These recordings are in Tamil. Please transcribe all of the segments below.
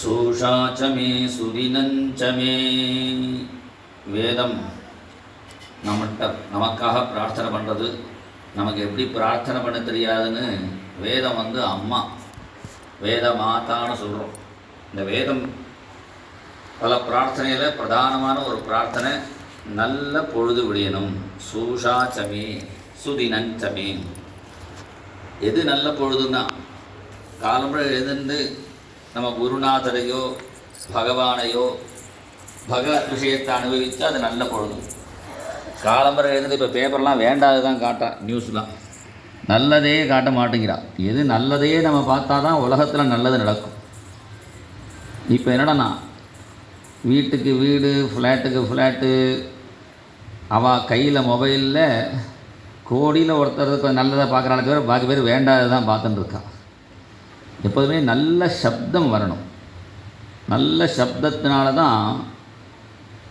சூஷாச்சமே சுதினஞ்சமே. வேதம் நமக்காக பிரார்த்தனை பண்ணுறது. நமக்கு எப்படி பிரார்த்தனை பண்ண தெரியாதுன்னு வேதம் அம்மா, வேத மாதான்னு சொல்கிறோம். இந்த வேதம் பல பிரார்த்தனையில் பிரதானமான ஒரு பிரார்த்தனை, நல்ல பொழுது விடியணும். சூஷாச்சமே சுதினஞ்சமே. எது நல்ல பொழுதுன்னா, காலம்புற எழுந்து நம்ம குருநாதரையோ பகவானையோ பகவத் விஷயத்தை அனுபவித்து அது நல்ல பொழுது. காலம்பரை எழுந்து இப்போ பேப்பர்லாம் வேண்டாது தான் காட்டான், நியூஸ்லாம் நல்லதே காட்ட மாட்டேங்கிறான். எது நல்லதையே நம்ம பார்த்தா தான் உலகத்தில் நல்லது நடக்கும். இப்போ என்னடனா, வீட்டுக்கு வீடு, ஃப்ளாட்டுக்கு ஃப்ளாட்டு, அவள் கையில் மொபைலில் கோடியில் ஒருத்தருக்கு நல்லதை பார்க்குறாங்க தவிர பாக்கி பேர் வேண்டாது தான் பார்த்துட்டு இருக்கா. எப்போதுமே நல்ல சப்தம் வரணும். நல்ல சப்தத்தினால தான்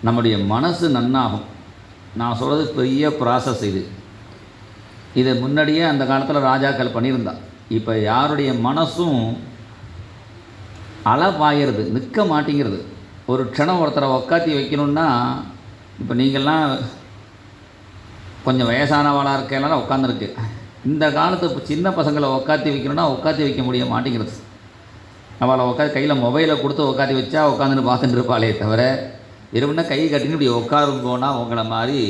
நம்முடைய மனசு நன்னாகும். நான் சொல்கிறது பெரிய ப்ராசஸ் இது. இதை முன்னாடியே அந்த காலத்தில் ராஜாக்கள் பண்ணியிருந்தான். இப்போ யாருடைய மனசும் பாயிறது, நிற்க மாட்டேங்கிறது. ஒரு க்ஷணம் ஒருத்தரை உக்காத்தி வைக்கணுன்னா, இப்போ நீங்கள்லாம் கொஞ்சம் வயசானவாளாக இருக்கனால உட்காந்துருக்கு. இந்த காலத்து சின்ன பசங்களை உக்காத்தி வைக்கணும்னா உட்காத்தி வைக்க முடிய மாட்டேங்கிறது. அவளை உட்காந்து கையில் மொபைலை கொடுத்து உட்காத்தி வச்சா உட்காந்துன்னு பார்த்துட்டு இருப்பாளே தவிர, இருமுன்னா கை கட்டின்னு இப்படி உட்காரும் போனால் உங்களை மாதிரி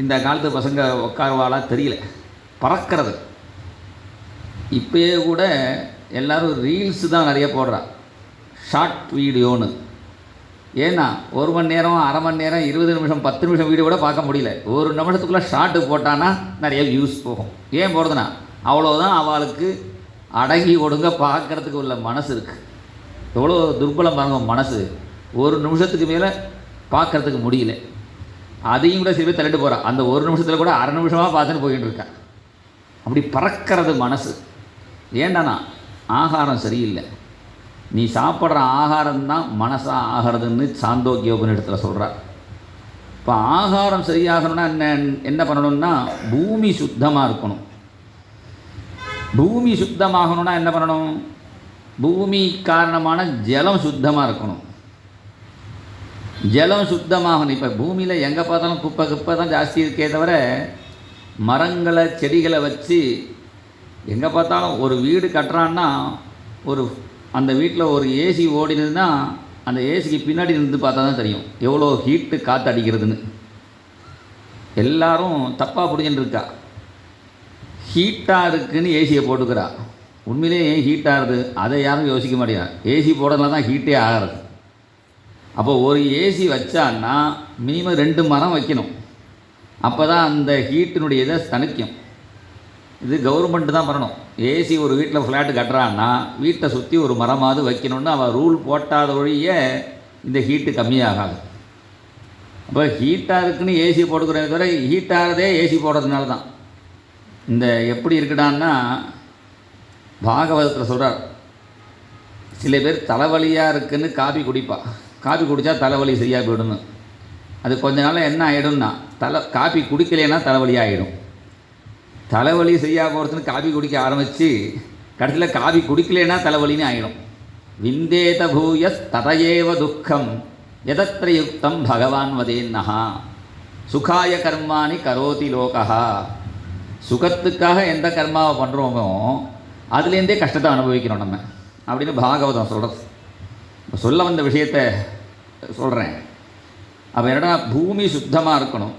இந்த காலத்து பசங்க உட்காருவாளாக தெரியல, பறக்கிறது. இப்போயே கூட எல்லோரும் ரீல்ஸு தான் நிறைய போடுறா, ஷார்ட் வீடியோன்னு. ஏன்னா 1 மணி நேரம், அரை மணி நேரம், 20 நிமிஷம், 10 நிமிஷம் வீடியோ கூட பார்க்க முடியல. ஒரு நிமிஷத்துக்குள்ளே ஷார்ட்டு போட்டான்னா நிறைய வியூஸ் போகும். ஏன் போடுறதுனா, அவ்வளோதான் அவளுக்கு அடங்கி ஒடுங்க பார்க்குறதுக்கு உள்ள மனசு இருக்குது. எவ்வளோ துர்பலம் பாருங்க மனசு. ஒரு நிமிஷத்துக்கு மேலே பார்க்குறதுக்கு முடியல. அதையும் கூட சில பேர் தள்ளிட்டு போகிறான். அந்த ஒரு நிமிஷத்தில் கூட அரை நிமிஷமாக பார்த்துன்னு போய்கிட்டு இருக்கேன். அப்படி பறக்கிறது மனசு. ஏண்டானா, ஆகாரம் சரியில்லை. நீ சாப்பிட்ற ஆகாரம்தான் மனசாக ஆகிறதுன்னு சாந்தோக்கிய உபநிடத்தில் சொல்கிறார். இப்போ ஆகாரம் சரியாகணும்னா என்ன பண்ணணும்னா, பூமி சுத்தமாக இருக்கணும். பூமி சுத்தமாகணும்னா என்ன பண்ணணும், பூமி காரணமான ஜலம் சுத்தமாக இருக்கணும். ஜலம் சுத்தமாகணும். இப்போ பூமியில் எங்கே பார்த்தாலும் குப்பை தான் ஜாஸ்தி இருக்கே தவிர, மரங்களை செடிகளை வச்சு எங்கே பார்த்தாலும் ஒரு வீடு கட்டுறான்னா, அந்த வீட்டில் ஒரு ஏசி ஓடினதுன்னா அந்த ஏசிக்கு பின்னாடி இருந்து பார்த்தா தான் தெரியும் எவ்வளோ ஹீட்டு காற்று அடிக்கிறதுன்னு. எல்லாரும் தப்பாக புரிஞ்சுட்டு இருக்கா. ஹீட்டாக இருக்குதுன்னு ஏசியை போட்டுக்கிறா. உண்மையிலே ஏன் ஹீட்டாகுது அதை யாரும் யோசிக்க மாட்டேங்கிறா. ஏசி போடுறதுனால தான் ஹீட்டே ஆகிறது. அப்போ ஒரு ஏசி வச்சான்னா மினிமம் 2 மரம் வைக்கணும். அப்போ தான் அந்த ஹீட்டினுடைய இதை தணிக்கும். இது கவர்மெண்ட்டு தான் பண்ணணும். ஏசி ஒரு வீட்டில் ஃப்ளாட்டு கட்டுறான்னா வீட்டை சுற்றி ஒரு மரமாவது வைக்கணும்னு அவள் ரூல் போட்டாத ஒழிய இந்த ஹீட்டு கம்மியாகாது. அப்போ ஹீட்டாக இருக்குன்னு ஏசி போட்டுக்கிறத தவிர ஹீட்டாகிறதே ஏசி போடுறதுனால தான். இந்த எப்படி இருக்குடான்னா, பாகவதத்தில் சொல்கிறார், சில பேர் தலைவலியாக இருக்குதுன்னு காபி குடிப்பா. காபி குடித்தா தலைவலி சரியாக போயிடும்னு. அது கொஞ்ச நாள் என்ன ஆகிடும்னா, காபி குடிக்கலைன்னா தலைவலி ஆகிடும். தலைவலி சரியாக போகிறதுன்னு காபி குடிக்க ஆரம்பித்து கடைசியில் காபி குடிக்கலைன்னா தலைவலின்னு ஆகிடும். விந்தேத பூயஸ் ததையேவ துக்கம் எதத்திர யுக்தம் பகவான் வதேன்னஹா சுகாய கர்மானி கரோதி லோகா. சுகத்துக்காக எந்த கர்மாவை பண்ணுறோமோ அதுலேருந்தே கஷ்டத்தை அனுபவிக்கிறோம் நம்ம அப்படின்னு பாகவதம் சொல்கிறது. சொல்ல வந்த விஷயத்தை சொல்கிறேன். அப்போ என்னடா, பூமி சுத்தமாக இருக்கணும்.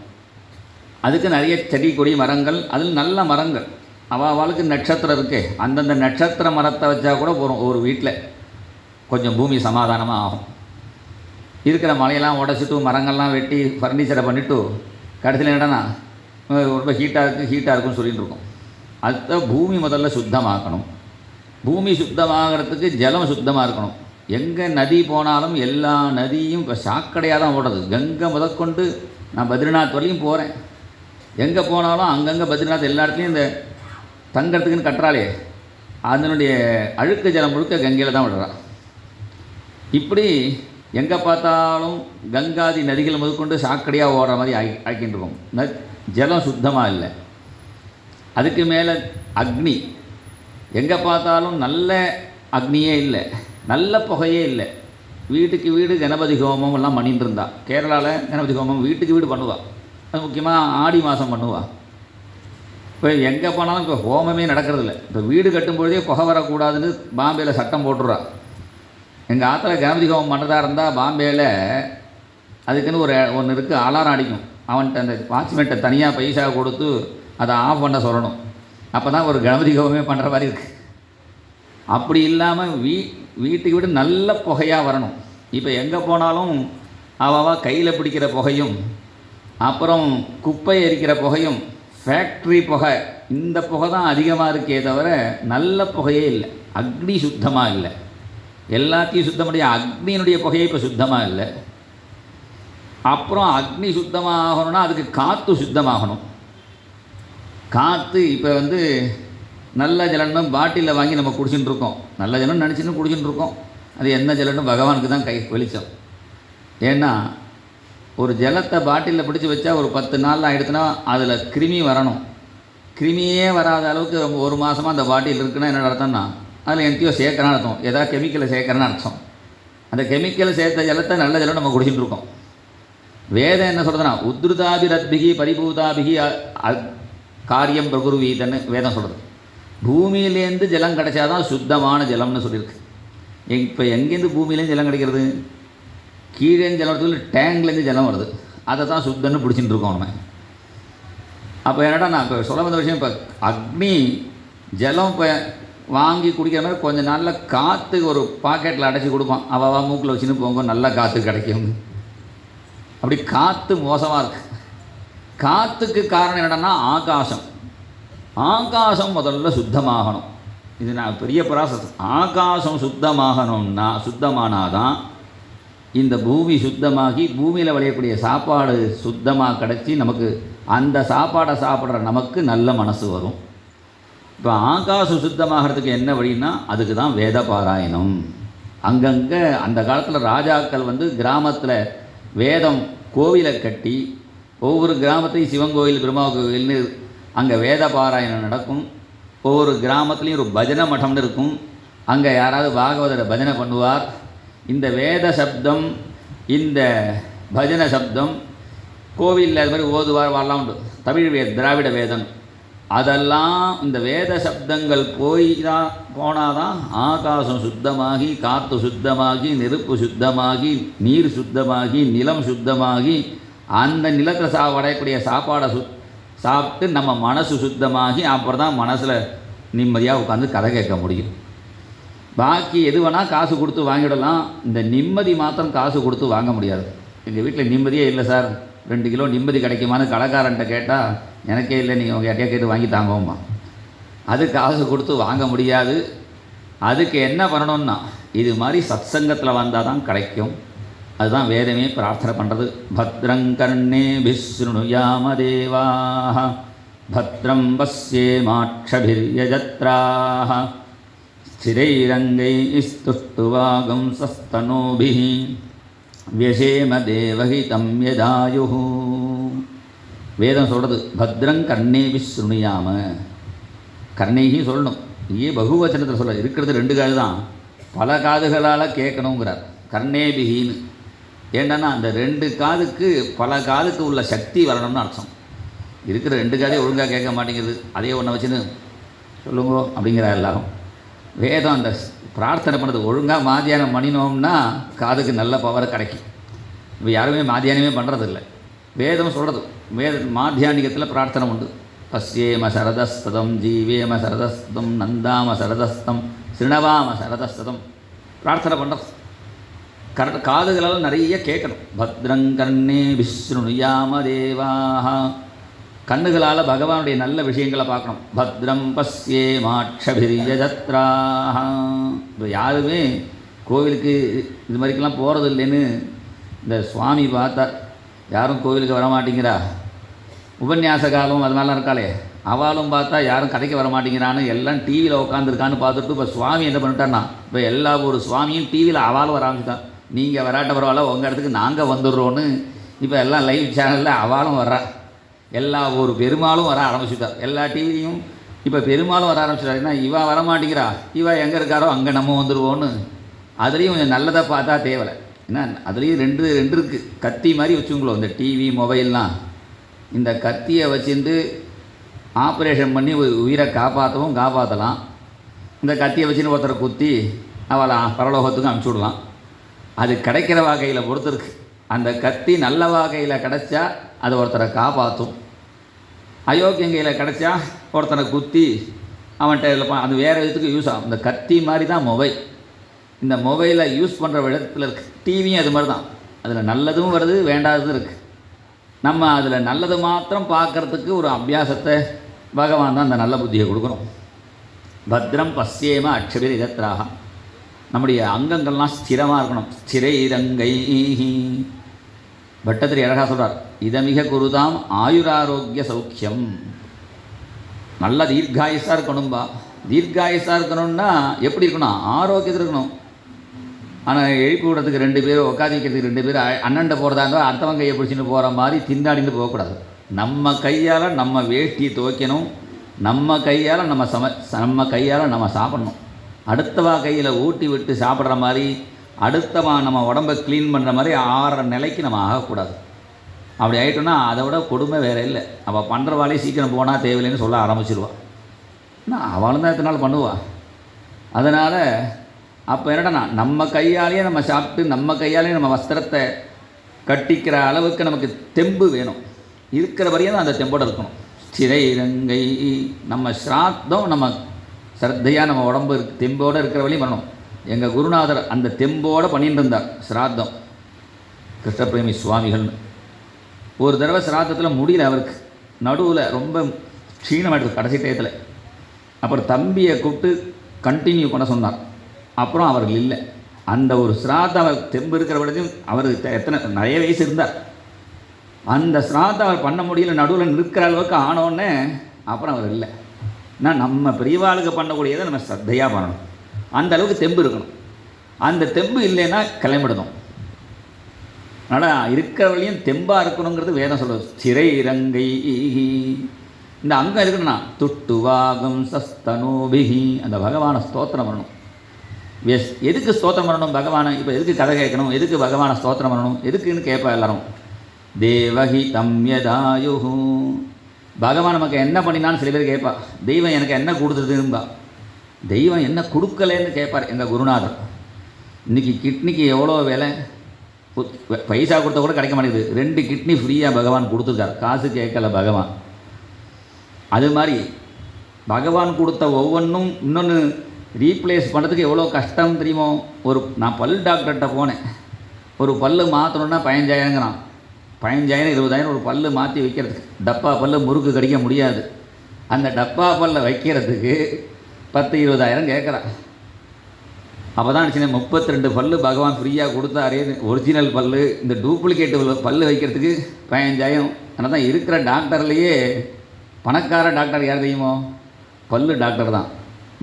அதுக்கு நிறைய செடி கொடி மரங்கள், அதில் நல்ல மரங்கள். அவளுக்கு நட்சத்திரம் இருக்கே, அந்தந்த நட்சத்திர மரத்தை வச்சா கூட போகிறோம். ஒரு வீட்டில் கொஞ்சம் பூமி சமாதானமாக ஆகும். இருக்கிற மலையெல்லாம் உடச்சிட்டு மரங்கள்லாம் வெட்டி ஃபர்னிச்சரை பண்ணிவிட்டு கடைசியில் என்னடனா ரொம்ப ஹீட்டாக இருக்குன்னு சொல்லிகிட்டு இருக்கோம். அதுதான் பூமி முதல்ல சுத்தமாக்கணும். பூமி சுத்தமாகிறதுக்கு ஜலம் சுத்தமாக இருக்கணும். எங்கே நதி போனாலும் எல்லா நதியும் இப்போ சாக்கடையாக தான் ஓடுறது. கங்கை முதற்கொண்டு நான் பத்ரிநாத் வரையும் போகிறேன். எங்கே போனாலும் அங்கங்கே பத்ரிநாத் எல்லா இடத்துலையும் இந்த தங்கறதுக்குன்னு கட்டுறாளே, அதனுடைய அழுக்கு ஜலம் முழுக்க கங்கையில் தான் விடுறா. இப்படி எங்கே பார்த்தாலும் கங்காதி நதிகள் முதற்கொண்டு சாக்கடையாக ஓடுற மாதிரி ஆக்கிட்டு இருக்கோம். ஜலம் சுத்தமாக இல்லை. அதுக்கு மேலே அக்னி, எங்கே பார்த்தாலும் நல்ல அக்னியே இல்லை. நல்ல புகையே இல்லை. வீட்டுக்கு வீடு கணபதி ஹோமம் எல்லாம் பண்ணிட்டு இருந்தா. கேரளாவில் கணபதி ஹோமம் வீட்டுக்கு வீடு பண்ணுவாள். அது முக்கியமாக ஆடி மாதம் பண்ணுவாள். இப்போ எங்கே போனாலும் இப்போ ஹோமமே நடக்கிறதில்ல. இப்போ வீடு கட்டும்பொழுதே புகை வரக்கூடாதுன்னு பாம்பேயில் சட்டம் போட்டுறா. எங்கள் ஆற்றுல கணபதி ஹோமம் பண்ணுறதா இருந்தால் பாம்பேயில் அதுக்குன்னு ஒன்று இருக்குது, அலாரம் அடிக்கும். அவன்கிட்ட அந்த வாட்ச்மேன்ட்ட தனியாக பைசா கொடுத்து அதை ஆஃப் பண்ண சொல்லணும். அப்போ தான் ஒரு கணபதி ஹோமமே பண்ணுற மாதிரி இருக்குது. அப்படி இல்லாமல் வீட்டுக்கு வீடு நல்ல புகையாக வரணும். இப்போ எங்கே போனாலும் அவள் கையில் பிடிக்கிற புகையும், அப்புறம் குப்பை எரிக்கிற புகையும், ஃபேக்ட்ரி புகை, இந்த புகை தான் அதிகமாக இருக்கே தவிர நல்ல புகையே இல்லை. அக்னி சுத்தமாக இல்லை. எல்லாத்தையும் சுத்தமுடைய அக்னியினுடைய புகையே இப்போ சுத்தமாக இல்லை. அப்புறம் அக்னி சுத்தமாகணும்னா அதுக்கு காற்று சுத்தமாகணும். காற்று இப்போ நல்ல ஜலம்னு பாட்டிலில் வாங்கி நம்ம குடிச்சுட்டு இருக்கோம். நல்ல ஜலம் நினச்சின்னு குடிச்சுட்டு இருக்கோம். அது என்ன ஜலம்னு பகவானுக்கு தான் வெளிச்சம். ஏன்னா ஒரு ஜலத்தை பாட்டிலில் பிடிச்சி வச்சா ஒரு 10 நாள் ஆகிடுச்சுன்னா அதில் கிருமி வரணும். கிருமியே வராத அளவுக்கு ஒரு மாதமாக அந்த பாட்டில் இருக்குன்னா என்ன அர்த்தம்னா அதில் எங்கேயோ சேர்க்கறான்னு அர்த்தம். ஏதாவது கெமிக்கலை சேர்க்கறான்னு அர்த்தம். அந்த கெமிக்கலை சேர்த்த ஜலத்தை நல்ல ஜலம் நம்ம குடிச்சுட்டு இருக்கோம். வேதம் என்ன சொல்கிறதுனா உத்ருதாபிரத்பிகி பரிபூதாபிகி காரியம் பிரகுருவீதன்னு வேதம் சொல்கிறது. பூமியிலேருந்து ஜலம் கிடைச்சாதான் சுத்தமான ஜலம்னு சொல்லியிருக்கு. இப்போ எங்கேருந்து பூமியிலேருந்து ஜலம் கிடைக்கிறது? கீழேருந்து ஜலம் வருது, டேங்க்லேருந்து ஜலம் வருது. அதை தான் சுத்தன்னு பிடிச்சிட்டு இருக்கோம் நம்ம. அப்போ என்னடா நான் இப்போ சொல்ல வந்த விஷயம், இப்போ அக்னி ஜலம் இப்போ வாங்கி குடிக்கிற மாதிரி கொஞ்ச நாளில் காற்று ஒரு பாக்கெட்டில் அடைச்சி கொடுப்பான். அவள் மூக்கில் வச்சுன்னு போங்க, நல்லா காற்று கிடைக்கும். அப்படி காற்று மோசமாக இருக்குது. காற்றுக்கு காரணம் என்னடன்னா ஆகாசம். ஆகாசம் முதல்ல சுத்தமாகணும். இது நான் பெரிய ப்ராசஸ். ஆகாசம் சுத்தமானாதான் இந்த பூமி சுத்தமாகி பூமியில் விளையக்கூடிய சாப்பாடு சுத்தமாக கிடச்சி நமக்கு அந்த சாப்பாடை சாப்பிட்ற நமக்கு நல்ல மனசு வரும். இப்போ ஆகாசம் சுத்தமாகிறதுக்கு என்ன வழின்னா அதுக்கு தான் வேத பாராயணம். அங்கங்கே அந்த காலத்தில் ராஜாக்கள் கிராமத்தில் வேதம் கோவிலை கட்டி ஒவ்வொரு கிராமத்தையும் சிவன் கோவில், பிரம்மா கோவில்னு அங்கே வேத பாராயணம் நடக்கும். ஒவ்வொரு கிராமத்துலேயும் ஒரு பஜனை மட்டம்னு இருக்கும். அங்கே யாராவது பாகவதரை பஜனை பண்ணுவார். இந்த வேத சப்தம், இந்த பஜனை சப்தம் கோவிலில் அது மாதிரி ஓதுவார் வரலாம் உண்டு. தமிழ் திராவிட வேதம் அதெல்லாம் இந்த வேத சப்தங்கள் போனால் தான் ஆகாசம் சுத்தமாகி, காற்று சுத்தமாகி, நெருப்பு சுத்தமாகி, நீர் சுத்தமாகி, நிலம் சுத்தமாகி, அந்த நிலத்தில் வடையக்கூடிய சாப்பாடை சாப்பிட்டு நம்ம மனசு சுத்தமாகி அப்புறம் தான் மனசில் நிம்மதியாக உட்காந்து கதை கேட்க முடியும். பாக்கி எது வேணால் காசு கொடுத்து வாங்கிடலாம். இந்த நிம்மதி மாத்திரம் காசு கொடுத்து வாங்க முடியாது. எங்கள் வீட்டில் நிம்மதியே இல்லை சார், 2 கிலோ நிம்மதி கிடைக்குமான்னு கடைக்காரன்ட்ட கேட்டால் எனக்கே இல்லை, நீங்கள் உங்கள் யார்ட்டையா கேட்டு வாங்கி தாங்கோம்மா. அது காசு கொடுத்து வாங்க முடியாது. அதுக்கு என்ன பண்ணணும்னா இது மாதிரி சத்சங்கத்தில் வந்தால் தான் கிடைக்கும். அதுதான் வேதமே பிரார்த்தனை பண்ணுறது. பத்ரங்கர்ணேபிः ஸ்ருணுயாம தேவாः பத்ரம் பஸ்யேமாக்ஷபிர்யஜத்ராः ஸ்திரைரங்கைஸ்துஷ்டுவாகும்சஸ்தனூபிः வ்யசேம தேவஹிதம் யதாயுः. வேதம் சொல்கிறது பத்ரங்கர்ணேபிः ஸ்ருணுயாம. கர்ணைகி சொல்லணும். இங்கே பகுவச்சனத்தில் சொல்ல இருக்கிறது 2 காது தான், பல காதுகளால் கேட்கணுங்கிறார் கர்ணேபிகின்னு. ஏன்னா அந்த 2 காதுக்கு பல காதுக்கு உள்ள சக்தி வரணும்னு அர்த்தம். இருக்கிற 2 காதே ஒழுங்காக கேட்க மாட்டேங்கிறது, அதே ஒன்றை வச்சுன்னு சொல்லுங்கோ அப்படிங்கிற எல்லாரும். வேதம் அந்த பிரார்த்தனை பண்ணுறது ஒழுங்காக மாத்தியானம் பண்ணினோம்னா காதுக்கு நல்ல பவர் கிடைக்கும். இப்போ யாருமே மாத்தியானமே பண்ணுறதில்லை. வேதம் சொல்கிறது. மாத்தியானிகத்தில் பிரார்த்தனை உண்டு. பஸ்யேம சரதஸ்ததம் ஜீவேம சரதஸ்தம் நந்தாம சரதஸ்தம் சிருணவாம சரதஸ்ததம் பிரார்த்தனை பண்ணுறது. காதுகளால் நிறைய கேட்கணும். பத்ரங்கர்ணேபிः ஸ்ருணுயாம தேவாः. கண்ணுகளால் பகவானுடைய நல்ல விஷயங்களை பார்க்கணும். பத்ரம் பஸ்யேமாக்ஷபிர்யஜத்ராः. இப்போ யாருமே கோவிலுக்கு இது மாதிரிக்கெல்லாம் போகிறது இல்லைன்னு இந்த சுவாமி பார்த்தா யாரும் கோவிலுக்கு வரமாட்டேங்கிறா. உபன்யாச காலம் அது மாதிரிலாம் இருக்காளே, அவளும் பார்த்தா யாரும் கதைக்கு வரமாட்டேங்கிறான்னு எல்லாம் டிவியில் உட்காந்துருக்கான்னு பார்த்துட்டு இப்போ சுவாமி என்ன பண்ணிட்டான்னா இப்போ எல்லா ஒரு சுவாமியும் டிவியில் அவளும் வர ஆரம்பிச்சுட்டான். நீங்கள் வராட்ட பரவாயில்ல, உங்கள் இடத்துக்கு நாங்கள் வந்துடுறோன்னு இப்போ எல்லாம் லைவ் சேனலில் அவளும் வர்றா. எல்லா ஒரு பெருமாளும் வர ஆரம்பிச்சுட்டார். எல்லா டிவிலையும் இப்போ பெருமாளும் வர ஆரம்பிச்சிட்டார். ஏன்னா இவா வரமாட்டேங்கிறா, இவா எங்கே இருக்காரோ அங்கே நம்ம வந்துடுவோன்னு அதுலேயும் கொஞ்சம் நல்லதை பார்த்தா தேவலை. ஏன்னா அதுலேயும் ரெண்டு ரெண்டு இருக்குது. கத்தி மாதிரி வச்சுங்களோ இந்த டிவி மொபைல்லாம். இந்த கத்தியை வச்சுட்டு ஆப்ரேஷன் பண்ணி உயிரை காப்பாற்றலாம். இந்த கத்தியை வச்சுன்னு ஒருத்தரை குத்தி அவளை பரலோகத்துக்கும் அனுப்பிச்சி விடலாம். அது கிடைக்கிற வகையில் பொறுத்து இருக்குது. அந்த கத்தி நல்ல வகையில் கிடச்சா அது ஒருத்தரை காப்பாற்றும். அயோக்கியம் கையில் கிடச்சா ஒருத்தனை குத்தி அவன்கிட்ட இல்லை, அது வேறு விதத்துக்கு யூஸ் ஆகும். இந்த கத்தி மாதிரி தான் மொபைல். இந்த மொபைலை யூஸ் பண்ணுற விதத்தில் இருக்குது. டிவியும் அது மாதிரி தான். அதில் நல்லதும் வருது, வேண்டாததும் இருக்குது. நம்ம அதில் நல்லது மாத்திரம் பார்க்குறதுக்கு ஒரு அபியாசத்தை பகவான் தான் அந்த நல்ல புத்தியை கொடுக்கணும். பத்ரம் பஸ்யேம அக்ஷபிர் இதத்ராக. நம்முடைய அங்கங்கள்லாம் ஸ்திரமாக இருக்கணும். ஸ்திரைரங்கை பட்டத்திரி அழகாக சொல்கிறார், இதமிக குருதாம் ஆயுராரோக்கிய சௌக்கியம். நல்ல தீர்காயுசாக இருக்கணும்பா. தீர்காயுசாக இருக்கணும்னா எப்படி இருக்கணும்? ஆரோக்கியத்தில் இருக்கணும். ஆனால் எழுப்பி விடுறதுக்கு 2 பேர், உட்காந்து வைக்கிறதுக்கு 2 பேர் அண்ணன்ட்ட போகிறதா இருந்தால் அடுத்தவங்க கையை பிடிச்சின்னு போகிற மாதிரி திண்டாடின்னு போகக்கூடாது. நம்ம கையால் நம்ம வேஷ்டி துவைக்கணும். நம்ம கையால் நம்ம கையால் நம்ம சாப்பிட்ணும். அடுத்தவா கையில் ஊட்டி விட்டு சாப்பிட்ற மாதிரி, அடுத்தவா நம்ம உடம்பை க்ளீன் பண்ணுற மாதிரி ஆற நிலைக்கு நம்ம ஆகக்கூடாது. அப்படி ஆகிட்டோன்னா அதை விட கொடுமை வேறு இல்லை. அவள் பண்ணுற வேலையை சீக்கிரம் போனால் தேவையில்லைன்னு சொல்ல ஆரம்பிச்சிடுவாள். ஆனால் அவளும் தான் எத்தனை நாள் பண்ணுவாள். அதனால் அப்போ என்னடனா நம்ம கையாலேயே நம்ம சாப்பிட்டு நம்ம கையாலேயே நம்ம வஸ்திரத்தை கட்டிக்கிற அளவுக்கு நமக்கு தெம்பு வேணும். இருக்கிற வரையும் அந்த தெம்போடு இருக்கணும். ஸ்திரைரங்கை. நம்ம ஸ்ராத்தம் நம்ம ஸ்ரத்தையாக நம்ம உடம்பு தெம்போடு இருக்கிற வரையும் பண்ணணும். எங்கள் குருநாதர் அந்த தெம்போடு பண்ணிட்டு இருந்தார் ஸ்ராத்தம். கிருஷ்ணபிரேமி சுவாமிகள்னு. ஒரு தடவை ஸ்ராத்தத்தில் முடியல அவருக்கு. நடுவில் ரொம்ப க்ஷீணமாயிடுது கடைசி டயத்தில். அப்புறம் தம்பியை கூப்பிட்டு கண்டினியூ பண்ண சொன்னார். அப்புறம் அவர்கள் இல்லை. அந்த ஒரு ஸ்ராத்தம் அவர் தெம்பு இருக்கிற வரையும் அவர் நிறைய வயசு இருந்தார். அந்த ஸ்ராத்தம் அவர் பண்ண முடியல, நடுவில் நிற்கிற அளவுக்கு ஆனோடனே அப்புறம் அவர் இல்லை. நான் நம்ம பெரியவாளுக்கு பண்ணக்கூடியதை நம்ம ஸ்ரத்தையாக பண்ணணும். அந்த அளவுக்கு தெம்பு இருக்கணும். அந்த தெம்பு இல்லைன்னா கிளம்பிடணும். ஆனால் இருக்கிற வழியும் தெம்பாக இருக்கணுங்கிறது வேதம் சொல்லுது. ஸ்திரைரங்கை. இந்த அங்கம் இருக்கணும்னா துட்டுவாகம் சஸ்தனோபிகி. அந்த பகவானை ஸ்தோத்திரம் பண்ணணும். எதுக்கு ஸ்தோத்திரம் பண்ணணும் பகவானை? இப்போ எதுக்கு கதை கேட்கணும்? எதுக்கு பகவானை ஸ்தோத்திரம் பண்ணணும்? எதுக்குன்னு கேட்பா எல்லாரும். தேவஹி தம்யதாயுஹு. பகவான் நமக்கு என்ன பண்ணினான்னு சில பேர் கேட்பா. தெய்வம் எனக்கு என்ன கொடுத்துருதுன்பா. தெய்வம் என்ன கொடுக்கலன்னு கேட்பார் எங்கள் குருநாதர். இன்றைக்கி கிட்னிக்கு எவ்வளோ விலை? பைசா கொடுத்தா கூட கிடைக்க மாட்டேங்குது. 2 கிட்னி ஃப்ரீயாக பகவான் கொடுத்துருக்கார். காசு கேட்கல பகவான். அது மாதிரி பகவான் கொடுத்த ஒவ்வொன்றும் இன்னொன்று ரீப்ளேஸ் பண்ணுறதுக்கு எவ்வளோ கஷ்டம் தெரியுமோ? நான் பல் டாக்டர்கிட்ட போனேன். ஒரு பல் மாற்றணுன்னா 15,000ங்கிறான். 15,000 20,000 ஒரு பல் மாற்றி வைக்கிறதுக்கு. டப்பா பல் முறுக்கு கடிக்க முடியாது. அந்த டப்பா பல்ல வைக்கிறதுக்கு 10,000-20,000 கேட்குறான். அப்போ தான் நினச்சினேன் 32 பல் பகவான் ஃப்ரீயாக கொடுத்தாரே. ஒரிஜினல் பல், இந்த டூப்ளிகேட் பல் வைக்கிறதுக்கு 15,000. ஆனால் தான் இருக்கிற டாக்டர்லேயே பணக்கார டாக்டர் யார் தெரியுமோ? பல் டாக்டர் தான்.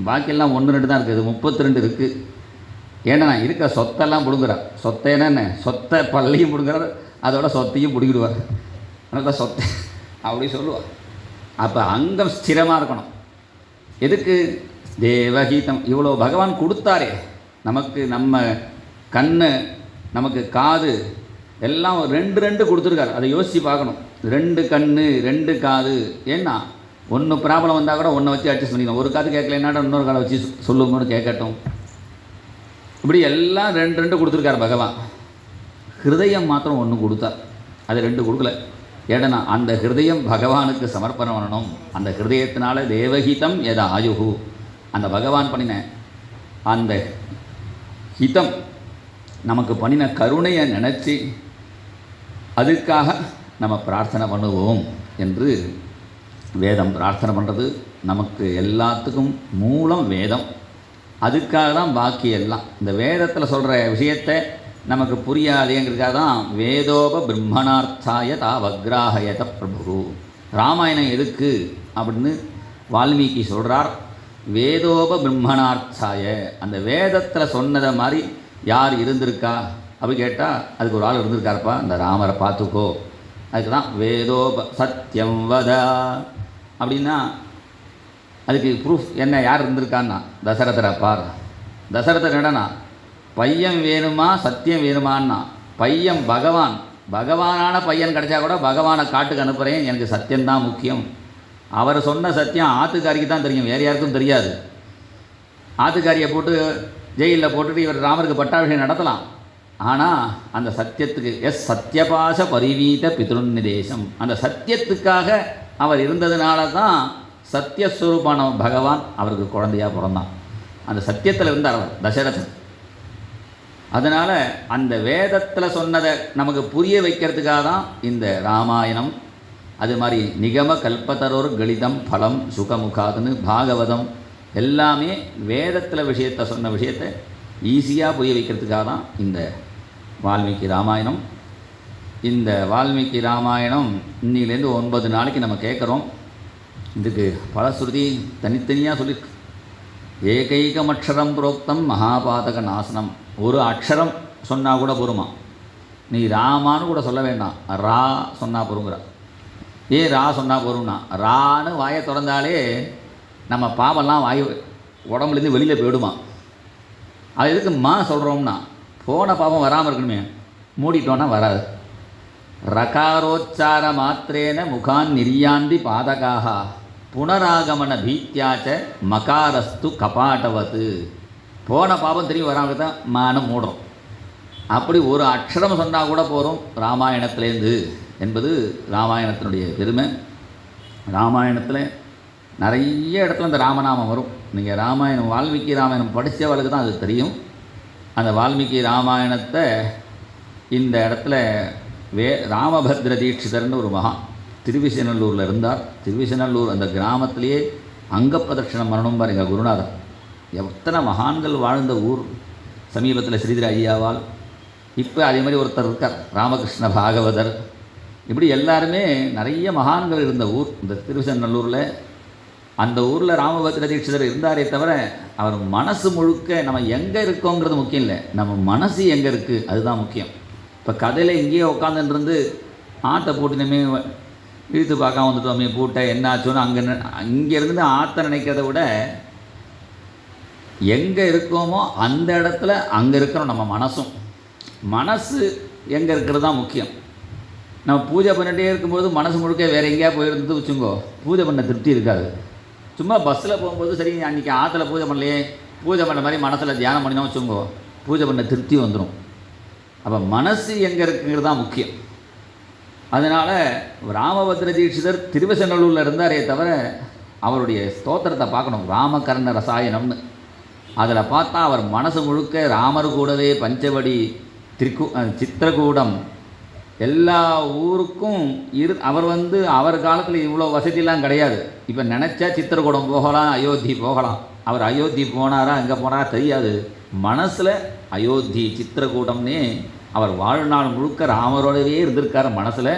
பாக்கியெல்லாம் 1-2 தான் இருக்குது. 32 இருக்குது. ஏன்னா இருக்க சொத்தெல்லாம் பிடுங்குறார். சொத்தை என்னென்ன? சொத்தை பல்லையும் பிடுங்குறார், அதோட சொத்தையும் பிடிக்கிடுவார். அதனால் சொத்தை அப்படி சொல்லுவார். அப்போ அங்கம் ஸ்திரமாக இருக்கணும். எதுக்கு? தேவகீதம். இவ்வளோ பகவான் கொடுத்தாரே நமக்கு. நம்ம கண்ணு, நமக்கு காது எல்லாம் 2 கொடுத்துருக்காரு. அதை யோசித்து பார்க்கணும். 2 கண்ணு 2 காது. ஏன்னா ஒன்று ப்ராப்ளம் வந்தால் கூட ஒன்றை வச்சு அட்ஜஸ்ட் பண்ணிக்கணும். ஒரு காது கேட்கலன்னாட இன்னொரு காதை வச்சு சொல்லுங்கன்னு கேட்கட்டும். இப்படி எல்லாம் 2 கொடுத்துருக்காரு பகவான். ஹிருதயம் மாத்திரம் 1 கொடுத்தார். அது 2 கொடுக்கல. ஏடனா அந்த ஹிருதயம் பகவானுக்கு சமர்ப்பணம் பண்ணணும். அந்த ஹிருதயத்தினால தேவஹிதம் எத ஆயுகு. அந்த பகவான் பண்ணின அந்த ஹிதம், நமக்கு பண்ணின கருணையை நினச்சி அதுக்காக நம்ம பிரார்த்தனை பண்ணுவோம் என்று வேதம் பிரார்த்தனை பண்ணுறது. நமக்கு எல்லாத்துக்கும் மூலம் வேதம். அதுக்காக தான் பாக்கி எல்லாம். இந்த வேதத்தில் சொல்கிற விஷயத்தை நமக்கு புரியாதேங்கிறதுக்காக தான் வேதோப பிரம்மணார்த்தாய தாவக்ராஹயத பிரபு. ராமாயணம் எதுக்கு அப்படின்னு வால்மீகி சொல்கிறார். வேதோப பிரம்மணார்த்தாய. அந்த வேதத்தில் சொன்னதை மாதிரி யார் இருந்திருக்கா அப்படி கேட்டால் அதுக்கு ஒரு ஆள் இருந்திருக்காருப்பா, அந்த ராமரை பார்த்துக்கோ. அதுக்கு தான் வேதோப சத்தியம் வதா அப்படின்னா அதுக்கு ப்ரூஃப் என்ன? யார் இருந்திருக்கான்னா தசரதரை பார். தசரதர் என்னடனா பையன் வேணுமா சத்தியம் வேணுமான்னா, பையன் பகவானான பையன் கிடைச்சா கூட பகவானை காட்டுக்கு அனுப்புகிறேன், எனக்கு சத்தியம்தான் முக்கியம். அவர் சொன்ன சத்தியம் ஆத்துக்காரிக்கு தான் தெரியும், வேறு யாருக்கும் தெரியாது. ஆத்துக்காரியை போட்டு ஜெயிலில் போட்டுட்டு இவர் ராமருக்கு பட்டாபிஷேகம் நடத்தலாம். ஆனால் அந்த சத்தியத்துக்கு சத்தியபாச பரிவீத பித்ருநிதேசம், அந்த சத்தியத்துக்காக அவர் இருந்ததுனால தான் சத்தியஸ்வரூபான பகவான் அவருக்கு குழந்தையாக பிறந்தான். அந்த சத்தியத்தில் இருந்தார் அவர் தசரதன். அதனால் அந்த வேதத்தில் சொன்னதை நமக்கு புரிய வைக்கிறதுக்காக தான் இந்த ராமாயணம். அது மாதிரி நிகம கல்பத்தரோர் கலிதம் பலம் சுகமுகாதுன்னு பாகவதம் எல்லாமே வேதத்தில் விஷயத்தை சொன்ன விஷயத்தை ஈஸியாக புரிய வைக்கிறதுக்காக தான் இந்த வால்மீகி ராமாயணம். இந்த வால்மீகி ராமாயணம் இன்னிலேருந்து 9 நாளைக்கு நம்ம கேட்குறோம். இதுக்கு பல ஸ்ருதி தனித்தனியாக சொல்லியிருக்கு. ஏகைகமக்ஷரம் புரோக்தம் மகாபாதக நாசனம். ஒரு அக்ஷரம் சொன்னால் கூட போருமா, நீ ராமானு கூட சொல்ல வேண்டாம், ரா சொன்னால் போருங்கிறா. ரா சொன்னால் போரும்னா, ரான்னு வாயை திறந்தாலே நம்ம பாவெல்லாம் உடம்புலேருந்து வெளியில் போயிடுமா. அது எதுக்கு மா சொல்கிறோம்னா, போன பாவம் வராமல் இருக்கணுமே, மூடிட்டோன்னா வராது. ரகாரோச்சார மாத்திரேன முகான் நிர்யாந்தி பாதகாக புனராகமன பீத்தியாச்ச மகாரஸ்து கபாட்டவத்து. போன பாவம் திரும்பி வராமல் தான் மான மூடுறோம். அப்படி ஒரு அக்ஷரம் சொன்னால் கூட போகிறோம் ராமாயணத்துலேருந்து என்பது ராமாயணத்தினுடைய பெருமை. ராமாயணத்தில் நிறைய இடத்துல இந்த ராமநாமம் வரும். நீங்கள் ராமாயணம் வால்மீகி ராமாயணம் படித்தவளுக்கு தான் அது தெரியும். அந்த வால்மீகி ராமாயணத்தை இந்த இடத்துல ராமபத்ர தீட்சிதர்னு ஒரு மகா திருவிசநல்லூரில் இருந்தார். திருவிசநல்லூர் அந்த கிராமத்திலேயே அங்கப்பிரதட்சணம் பண்ணணும் பாருங்க குருநாதர். எத்தனை மகான்கள் வாழ்ந்த ஊர். சமீபத்தில் ஸ்ரீதர ஐயாவால், இப்போ அதே மாதிரி ஒருத்தர் இருக்கார் ராமகிருஷ்ண பாகவதர். இப்படி எல்லாருமே நிறைய மகான்கள் இருந்த ஊர் இந்த திருவிசநல்லூரில். அந்த ஊரில் ராமபத்ர தீட்சிதர் இருந்தாரே தவிர அவர் மனசு முழுக்க நம்ம எங்கே இருக்கோங்கிறது முக்கியம் இல்லை, நம்ம மனசு எங்கே இருக்குது அதுதான் முக்கியம். இப்போ கதையில் இங்கேயே உட்காந்துருந்து ஆற்றை போட்டுனமே இழுத்து பார்க்காம வந்துட்டோமே பூட்டை என்ன ஆச்சோன்னு இங்கேருந்து ஆற்றை நினைக்கிறத விட எங்கே இருக்கோமோ அந்த இடத்துல அங்கே இருக்கிறோம் நம்ம மனசும். மனசு எங்கே இருக்கிறது தான் முக்கியம். நம்ம பூஜை பண்ணிகிட்டே இருக்கும்போது மனசு முழுக்க வேறு எங்கேயா போயிருந்து வச்சுங்கோ, பூஜை பண்ண திருப்தி இருக்காது. சும்மா பஸ்ஸில் போகும்போது சரி அன்றைக்கி ஆற்றுல பூஜை பண்ணலையே, பூஜை பண்ண மாதிரி மனசில் தியானம் பண்ணினா வச்சுங்கோ, பூஜை பண்ண திருப்தி வந்துடும். அப்போ மனசு எங்கே இருக்குங்கிறது தான் முக்கியம். அதனால் ராமபத்ர தீட்சிதர் திருவசநல்லூரில் இருந்தாரே தவிர அவருடைய ஸ்தோத்திரத்தை பார்க்கணும், ராமகர்ண ரசாயனம்னு. அதில் பார்த்தா அவர் மனசு முழுக்க ராமர் கூடவே பஞ்சவடி சித்திரகூடம் எல்லா ஊருக்கும் அவர் அவர் காலத்தில் இவ்வளோ வசதியெல்லாம் கிடையாது. இப்போ நினச்சா சித்திரகூடம் போகலாம், அயோத்தி போகலாம். அவர் அயோத்தி போனாரா எங்கே போனாரா தெரியாது. மனசில் அயோத்தி சித்திரகூடம்னே அவர் வாழ்நாள் முழுக்க ராமரோடவே இருந்திருக்கார் மனசில்.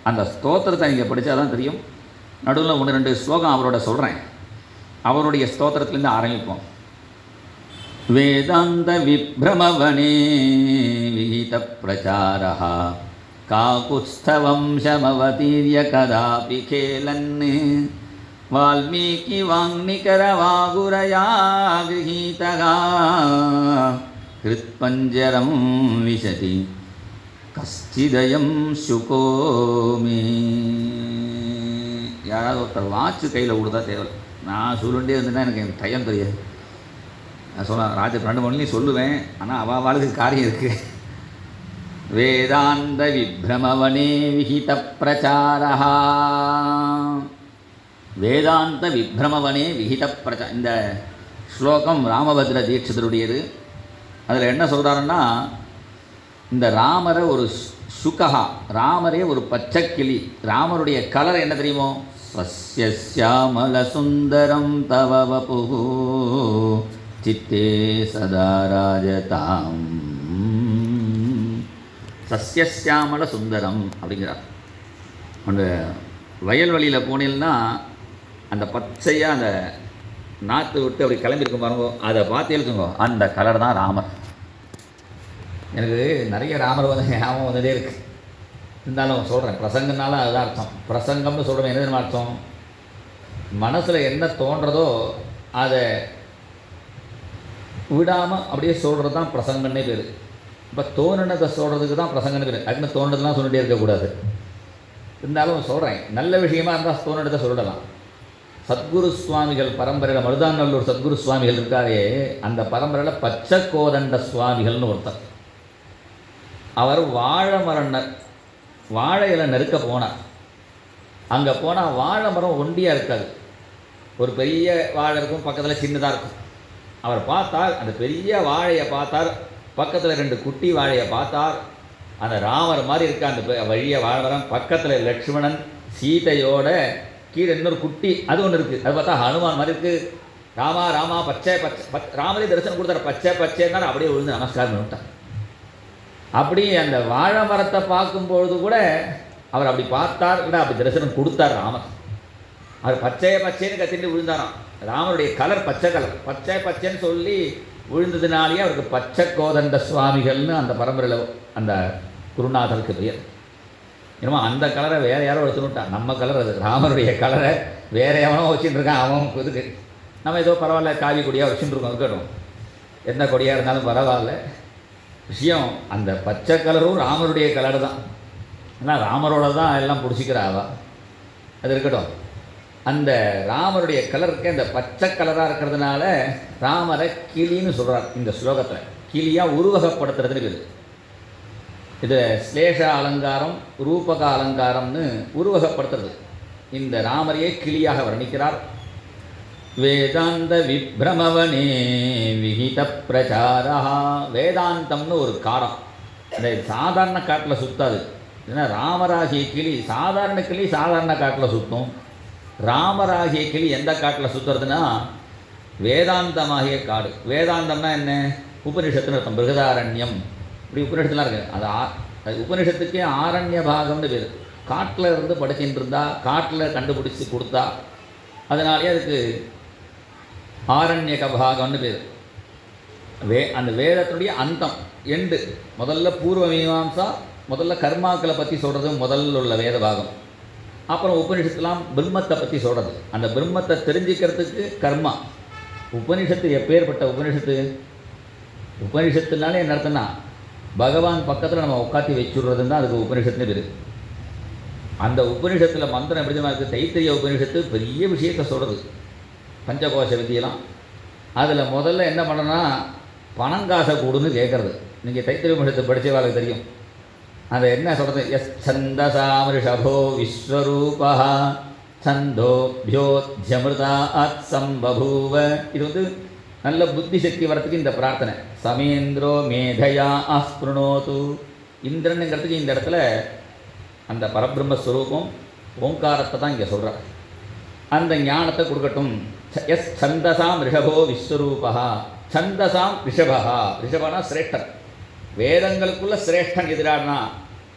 அந்த ஸ்தோத்திரத்தை நீங்கள் படித்தா தான் தெரியும். நடுவில் 1-2 ஸ்லோகம் அவரோட சொல்கிறேன். அவருடைய ஸ்தோத்திரத்துலேருந்து ஆரம்பிப்போம். வேதாந்த விப்ரமவனே விஹித பிரச்சாரः காகுஸ்தவம்சமவதீர்ய கதாபி கேலன் வால்மீகி வாங்நிகரவாகுரயா கிரஹீதः கிருத்பஞ்சரம் விசதி கஸ்சிதயம் சுகோமி. யாராவது ஒருத்தர் வாட்சு கையில் கொடுத்தா தேவை. நான் சொல்லிகிட்டே இருந்தேன்னா எனக்கு டைம் தெரியாது. நான் சொல்ல ராத்திரி 12 மணிலையும் சொல்லுவேன், ஆனால் அவாளுக்கு காரியம் இருக்குது. வேதாந்த விப்ரமவனே விஹித பிரச்சாரः. வேதாந்த விப்ரமவனே விஹித இந்த ஸ்லோகம் ராமபத்ர தீட்சிதருடையது. அதில் என்ன சொல்கிறாருன்னா, இந்த ராமரை ஒரு சுகா, ராமரே ஒரு பச்சைக்கிளி. ராமருடைய கலர் என்ன தெரியுமோ, சஸ்யஸ்யாமல சுந்தரம் தவ வபுஹு சித்தே சதா ராஜதாம். சஸ்யஸ்யாமல சுந்தரம் அப்படிங்கிறார். அந்த வயல்வெளியில் போனீங்கன்னா அந்த பச்சையாக அந்த நாற்று விட்டு அப்படி கிளம்பியிருக்கும் பாருங்கோ, அதை பார்த்து எழுதுங்கோ, அந்த கலர் தான் ராமர். எனக்கு நிறைய ராமர் ஞாபகம் வந்ததே இருக்குது. இருந்தாலும் சொல்கிறேன், பிரசங்கனால அதுதான் அர்த்தம். பிரசங்கம்னு சொல்கிறேன், என்ன அர்த்தம், மனசில் என்ன தோன்றதோ அதை விடாமல் அப்படியே சொல்கிறது தான் பிரசங்கன்னே பேர். இப்போ தோணுனதை சொல்கிறதுக்கு தான் பிரசங்கன்னு பேர். அதுக்குன்னு தோணுனதுலாம் சொல்லிகிட்டே இருக்கக்கூடாது. இருந்தாலும் சொல்கிறேன், நல்ல விஷயமா இருந்தால் தோணுனதை சொல்லிடலாம். சத்குரு சுவாமிகள் பரம்பரையில் மருதாநல்லூர் சத்குரு சுவாமிகள் இருக்காரே, அந்த பரம்பரையில் பச்சை கோதண்ட சுவாமிகள்னு ஒருத்தர். அவர் வாழை மரம் வாழை இலை நெருக்க போனார். அங்கே போனால் வாழை மரம் ஒண்டியாக இருக்காது. ஒரு பெரிய வாழை இருக்கும், பக்கத்தில் சின்னதாக இருக்கும். அவர் பார்த்தார், அந்த பெரிய வாழையை பார்த்தார், பக்கத்தில் 2 குட்டி வாழையை பார்த்தார். அந்த ராமர் மாதிரி இருக்க அந்த வழிய வாழை மரம், பக்கத்தில் லக்ஷ்மணன் சீதையோட கீழே இன்னொரு குட்டி அது ஒன்று இருக்குது. அது பார்த்தா ஹனுமான் மாதிரி இருக்குது. ராமா ராமா பச்சை பச்சை ராமரே தரிசனம் கொடுத்தார். பச்சை பச்சைன்னார். அப்படியே விழுந்து நமஸ்காரம் பண்ணிட்டார். அப்படி அந்த வாழை மரத்தை பார்க்கும்பொழுது கூட அவர் அப்படி பார்த்தார், கூட அப்படி தரிசனம் கொடுத்தார் ராமர். அவர் பச்சையை பச்சைன்னு கத்திட்டு விழுந்தாராம். ராமருடைய கலர் பச்சை கலர், பச்சை பச்சைன்னு சொல்லி விழுந்ததுனாலேயே அவருக்கு பச்சை கோதண்ட சுவாமிகள்னு அந்த பரம்பரையில் அந்த குருநாதருக்கு பெயர். என்னமோ அந்த கலரை வேறு யாரோ எடுத்துனுட்டான். நம்ம கலர் அது, ராமருடைய கலரை வேறு எவனோ வச்சுட்டு இருக்கான். அவன் இதுக்கு நம்ம ஏதோ பரவாயில்ல காவி கொடியாக வச்சுட்டு இருக்கோம், இருக்கட்டும், எந்த கொடியாக இருந்தாலும் பரவாயில்ல. விஷயம் அந்த பச்சை கலரும் ராமருடைய கலர் தான். ஏன்னா ராமரோட தான் எல்லாம் பிடிச்சிக்கிறாவா, அது இருக்கட்டும். அந்த ராமருடைய கலருக்கு அந்த பச்சை கலராக இருக்கிறதுனால ராமரை கிளின்னு சொல்கிறார் இந்த ஸ்லோகத்தில். கிளியாக உருவகப்படுத்துறதுன்னு இருக்குது. இது ஸ்லேஷ அலங்காரம், ரூபக அலங்காரம்னு உருவகப்படுத்துறது. இந்த ராமரையே கிளியாக வர்ணிக்கிறார். வேதாந்த விப்ரமவனே விஹித பிரச்சாரா. வேதாந்தம்னு ஒரு காடம், அந்த சாதாரண காட்டில் சுத்தாது. ஏன்னா ராமராகிய கிளி சாதாரண கிளி சாதாரண காட்டில் சுற்றும். ராமராகிய கிளி எந்த காட்டில் சுற்றுறதுன்னா வேதாந்தமாகிய காடு. வேதாந்தம்னா என்ன? உபனிஷத்துன்னு அர்த்தம். பிருகதாரண்யம் இப்படி உபனிஷத்துலாம் இருக்குது. அது உபனிஷத்துக்கே ஆரண்ய பாகம்னு பேர். காட்டில் இருந்து படிச்சுட்டு இருந்தா, காட்டில் கண்டுபிடிச்சி கொடுத்தா, அதனாலே அதுக்கு ஆரண்யக பாகம்னு பேர். அந்த வேதத்துடைய அந்தம் எண்டு. முதல்ல பூர்வ மீமாம்சா, முதல்ல கர்மாக்களை பற்றி சொல்கிறது முதல்ல உள்ள வேத பாகம். அப்புறம் உபனிஷத்துலாம் பிரம்மத்தை பற்றி சொல்கிறது. அந்த பிரம்மத்தை தெரிஞ்சுக்கிறதுக்கு கர்மா. உபனிஷத்து எப்பேற்பட்ட உபனிஷத்து? உபனிஷத்துனாலே என்ன அர்த்தம்னா பகவான் பக்கத்தில் நம்ம உட்காத்தி வச்சுடுறதுன்னு தான் அதுக்கு உபனிஷத்துன்னு பேர். அந்த உபனிஷத்தில் மந்திரம் எப்படி தான் இருக்குது? தைத்திரிய உபனிஷத்து பெரிய விஷயத்தை சொல்கிறது, பஞ்சகோஷ விதியெல்லாம். அதில் முதல்ல என்ன பண்ணணும்னா பணங்காசை கூடுன்னு கேட்குறது. நீங்கள் தைத்திரிய உபனிஷத்தை படித்தவாளுக்கு தெரியும். அதை என்ன சொல்கிறது? எஸ் சந்தசாம் ரிஷபோ விஸ்வரூபா சந்தோபியோத்யமிருதாத் சம்பபூவ. இது நல்ல புத்தி சக்தி வரத்துக்கு இந்த பிரார்த்தனை. சமேந்திரோ மேதையா ஆஸ்பிருணோது. இந்திரனுங்கிறதுக்கு இந்த இடத்துல அந்த பரபிரம்மஸ்வரூபம் ஓங்காரத்தை தான் இங்கே சொல்கிறார். அந்த ஞானத்தை கொடுக்கட்டும். எஸ் சந்தசாம் ரிஷபோ விஸ்வரூபா. சந்தசாம் ரிஷபா. ரிஷபனா சிரேஷ்டர். வேதங்களுக்குள்ள சிரேஷ்டன் எதிரானா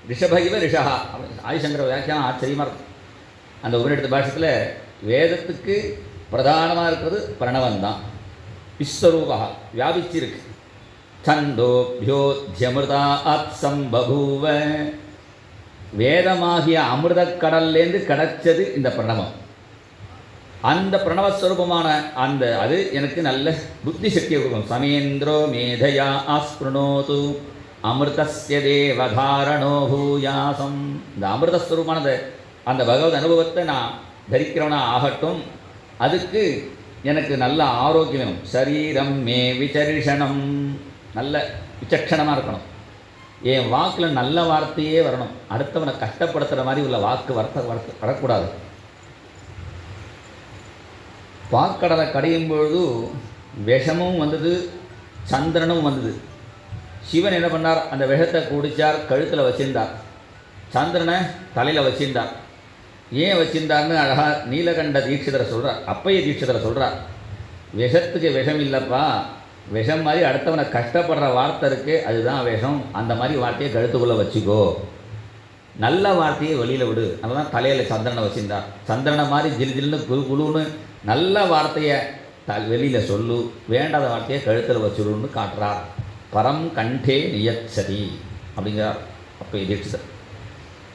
ரிஷப இவ ரிஷா. ஆதிசங்கர வியாக்கியானம் ஆச்சரியமாக இருக்கும். அந்த உபநிடத்து பாஷத்தில் வேதத்துக்கு பிரதானமாக இருக்கிறது பிரணவன் தான். விஸ்வரூபா வியாபிச்சிருக்கு. சந்தோபியோத்யமிருதாத் சம்பபூவ. வேதமாகிய அமிர்தக்கடல்லேருந்து கிடைச்சது இந்த பிரணவம். அந்த பிரணவஸ்வரூபமான அந்த அது எனக்கு நல்ல புத்தி சக்தியை கொடுக்கும். சமேந்திரோ மேதையா ஆஸ்பிருணோது அமிர்தஸ்ய தேவதாரணோ பூயாசம். இந்த அமிர்தஸ்வரூபமானது அந்த பகவத் அனுபவத்தை நான் தரிக்கிறவனா ஆகட்டும். அதுக்கு எனக்கு நல்ல ஆரோக்கியம் வேணும். சரீரம் மே விசரிஷணம். நல்ல விசக்ஷணமாக இருக்கணும். என் வாக்கில் நல்ல வார்த்தையே வரணும். அடுத்தவனை கஷ்டப்படுத்துகிற மாதிரி உள்ள வாக்கு வரக்கூடாது. பாக்கடலை கடையும் பொழுது விஷமும் வந்தது, சந்திரனும் வந்தது. சிவன் என்ன பண்ணார்? அந்த விஷத்தை குடித்தார், கழுத்தில் வச்சிருந்தார். சந்திரனை தலையில் வச்சிருந்தார். ஏன் வச்சிருந்தார்னு அழகாக நீலகண்ட தீட்சிதரை சொல்கிறார், அப்பைய தீட்சிதரை சொல்கிறார். விஷத்துக்கு விஷம் இல்லைப்பா, விஷம் மாதிரி அடுத்தவனை கஷ்டப்படுற வார்த்தை இருக்குது, அதுதான் விஷம். அந்த மாதிரி வார்த்தையை கழுத்துக்குள்ளே வச்சுக்கோ, நல்ல வார்த்தையை வெளியில் விடு. அதெல்லாம் தலையில் சந்திரனை வச்சிருந்தார். சந்திரனை மாதிரி ஜில் ஜில்னு குழுன்னு நல்ல வார்த்தையை வெளியில் சொல்லு, வேண்டாத வார்த்தையை கழுத்தில் வச்சுடுன்னு காட்டுறார். பரம் கண்டே நியச்சதி அப்படிங்கிறார் அப்போ தீட்சிதர்.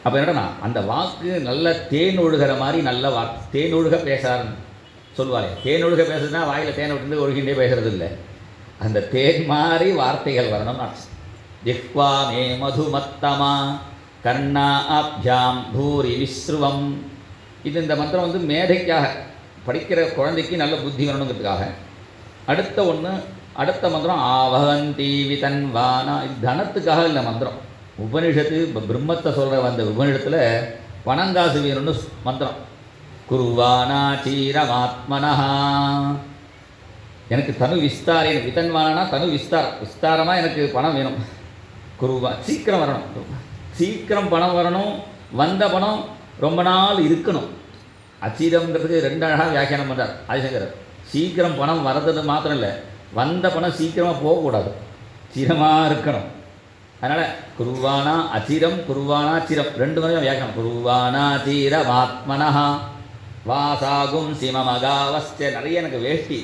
அப்போ என்னடனா அந்த வாக்கு நல்ல தேன் ஒழுகிற மாதிரி நல்ல வாக்கு, தேன் ஒழுக பேசாருன்னு சொல்லுவாளே. தேன் ஒழுக பேசுறதுனா வாயில் தேனை விட்டு ஒழுகின்றே பேசுறது இல்லை. அந்த தேன் மாதிரி வார்த்தைகள் வரணும்னு அர்த்தம். ஜிஹ்வா மே மதுமத்தமா கர்ணா அப்யாம் பூரி விஸ்ருவம். இது இந்த மந்திரம் வந்து மேதைக்காக, படிக்கிற குழந்தைக்கு நல்ல புத்தி வரணுங்கிறதுக்காக. அடுத்த மந்திரம் ஆவகந்தி விதன்வானா. இது தனத்துக்காக இல்லை மந்திரம். உபனிஷத்து பிரம்மத்தை சொல்கிற அந்த உபனிஷத்தில் பணங்காசு வேணும்னு மந்திரம். குருவானா சீரமாத்மனா. எனக்கு தனு விஸ்தாரேன். விதன்வானா தனு விஸ்தாரமாக எனக்கு பணம் வேணும். குருவா சீக்கிரம் வரணும், சீக்கிரம் பணம் வரணும். வந்த பணம் ரொம்ப நாள் இருக்கணும். அச்சீரம்ங்கிறதுக்கு 2 அழகாக வியாக்கியானம் பண்ணுறார் ஆதிசங்கரர். சீக்கிரம் பணம் வரது மாத்திரம் இல்லை, வந்த பணம் சீக்கிரமாக போகக்கூடாது, சிரமாக இருக்கணும். அதனால் குருவானா அச்சிரம் குருவானா சிரம் 2 முறையும் வியாக்கியானம். குருவானா சீரமாத்மனா வாசாகும் சிமமகாவஸ்ச. நிறைய எனக்கு வேஷ்டி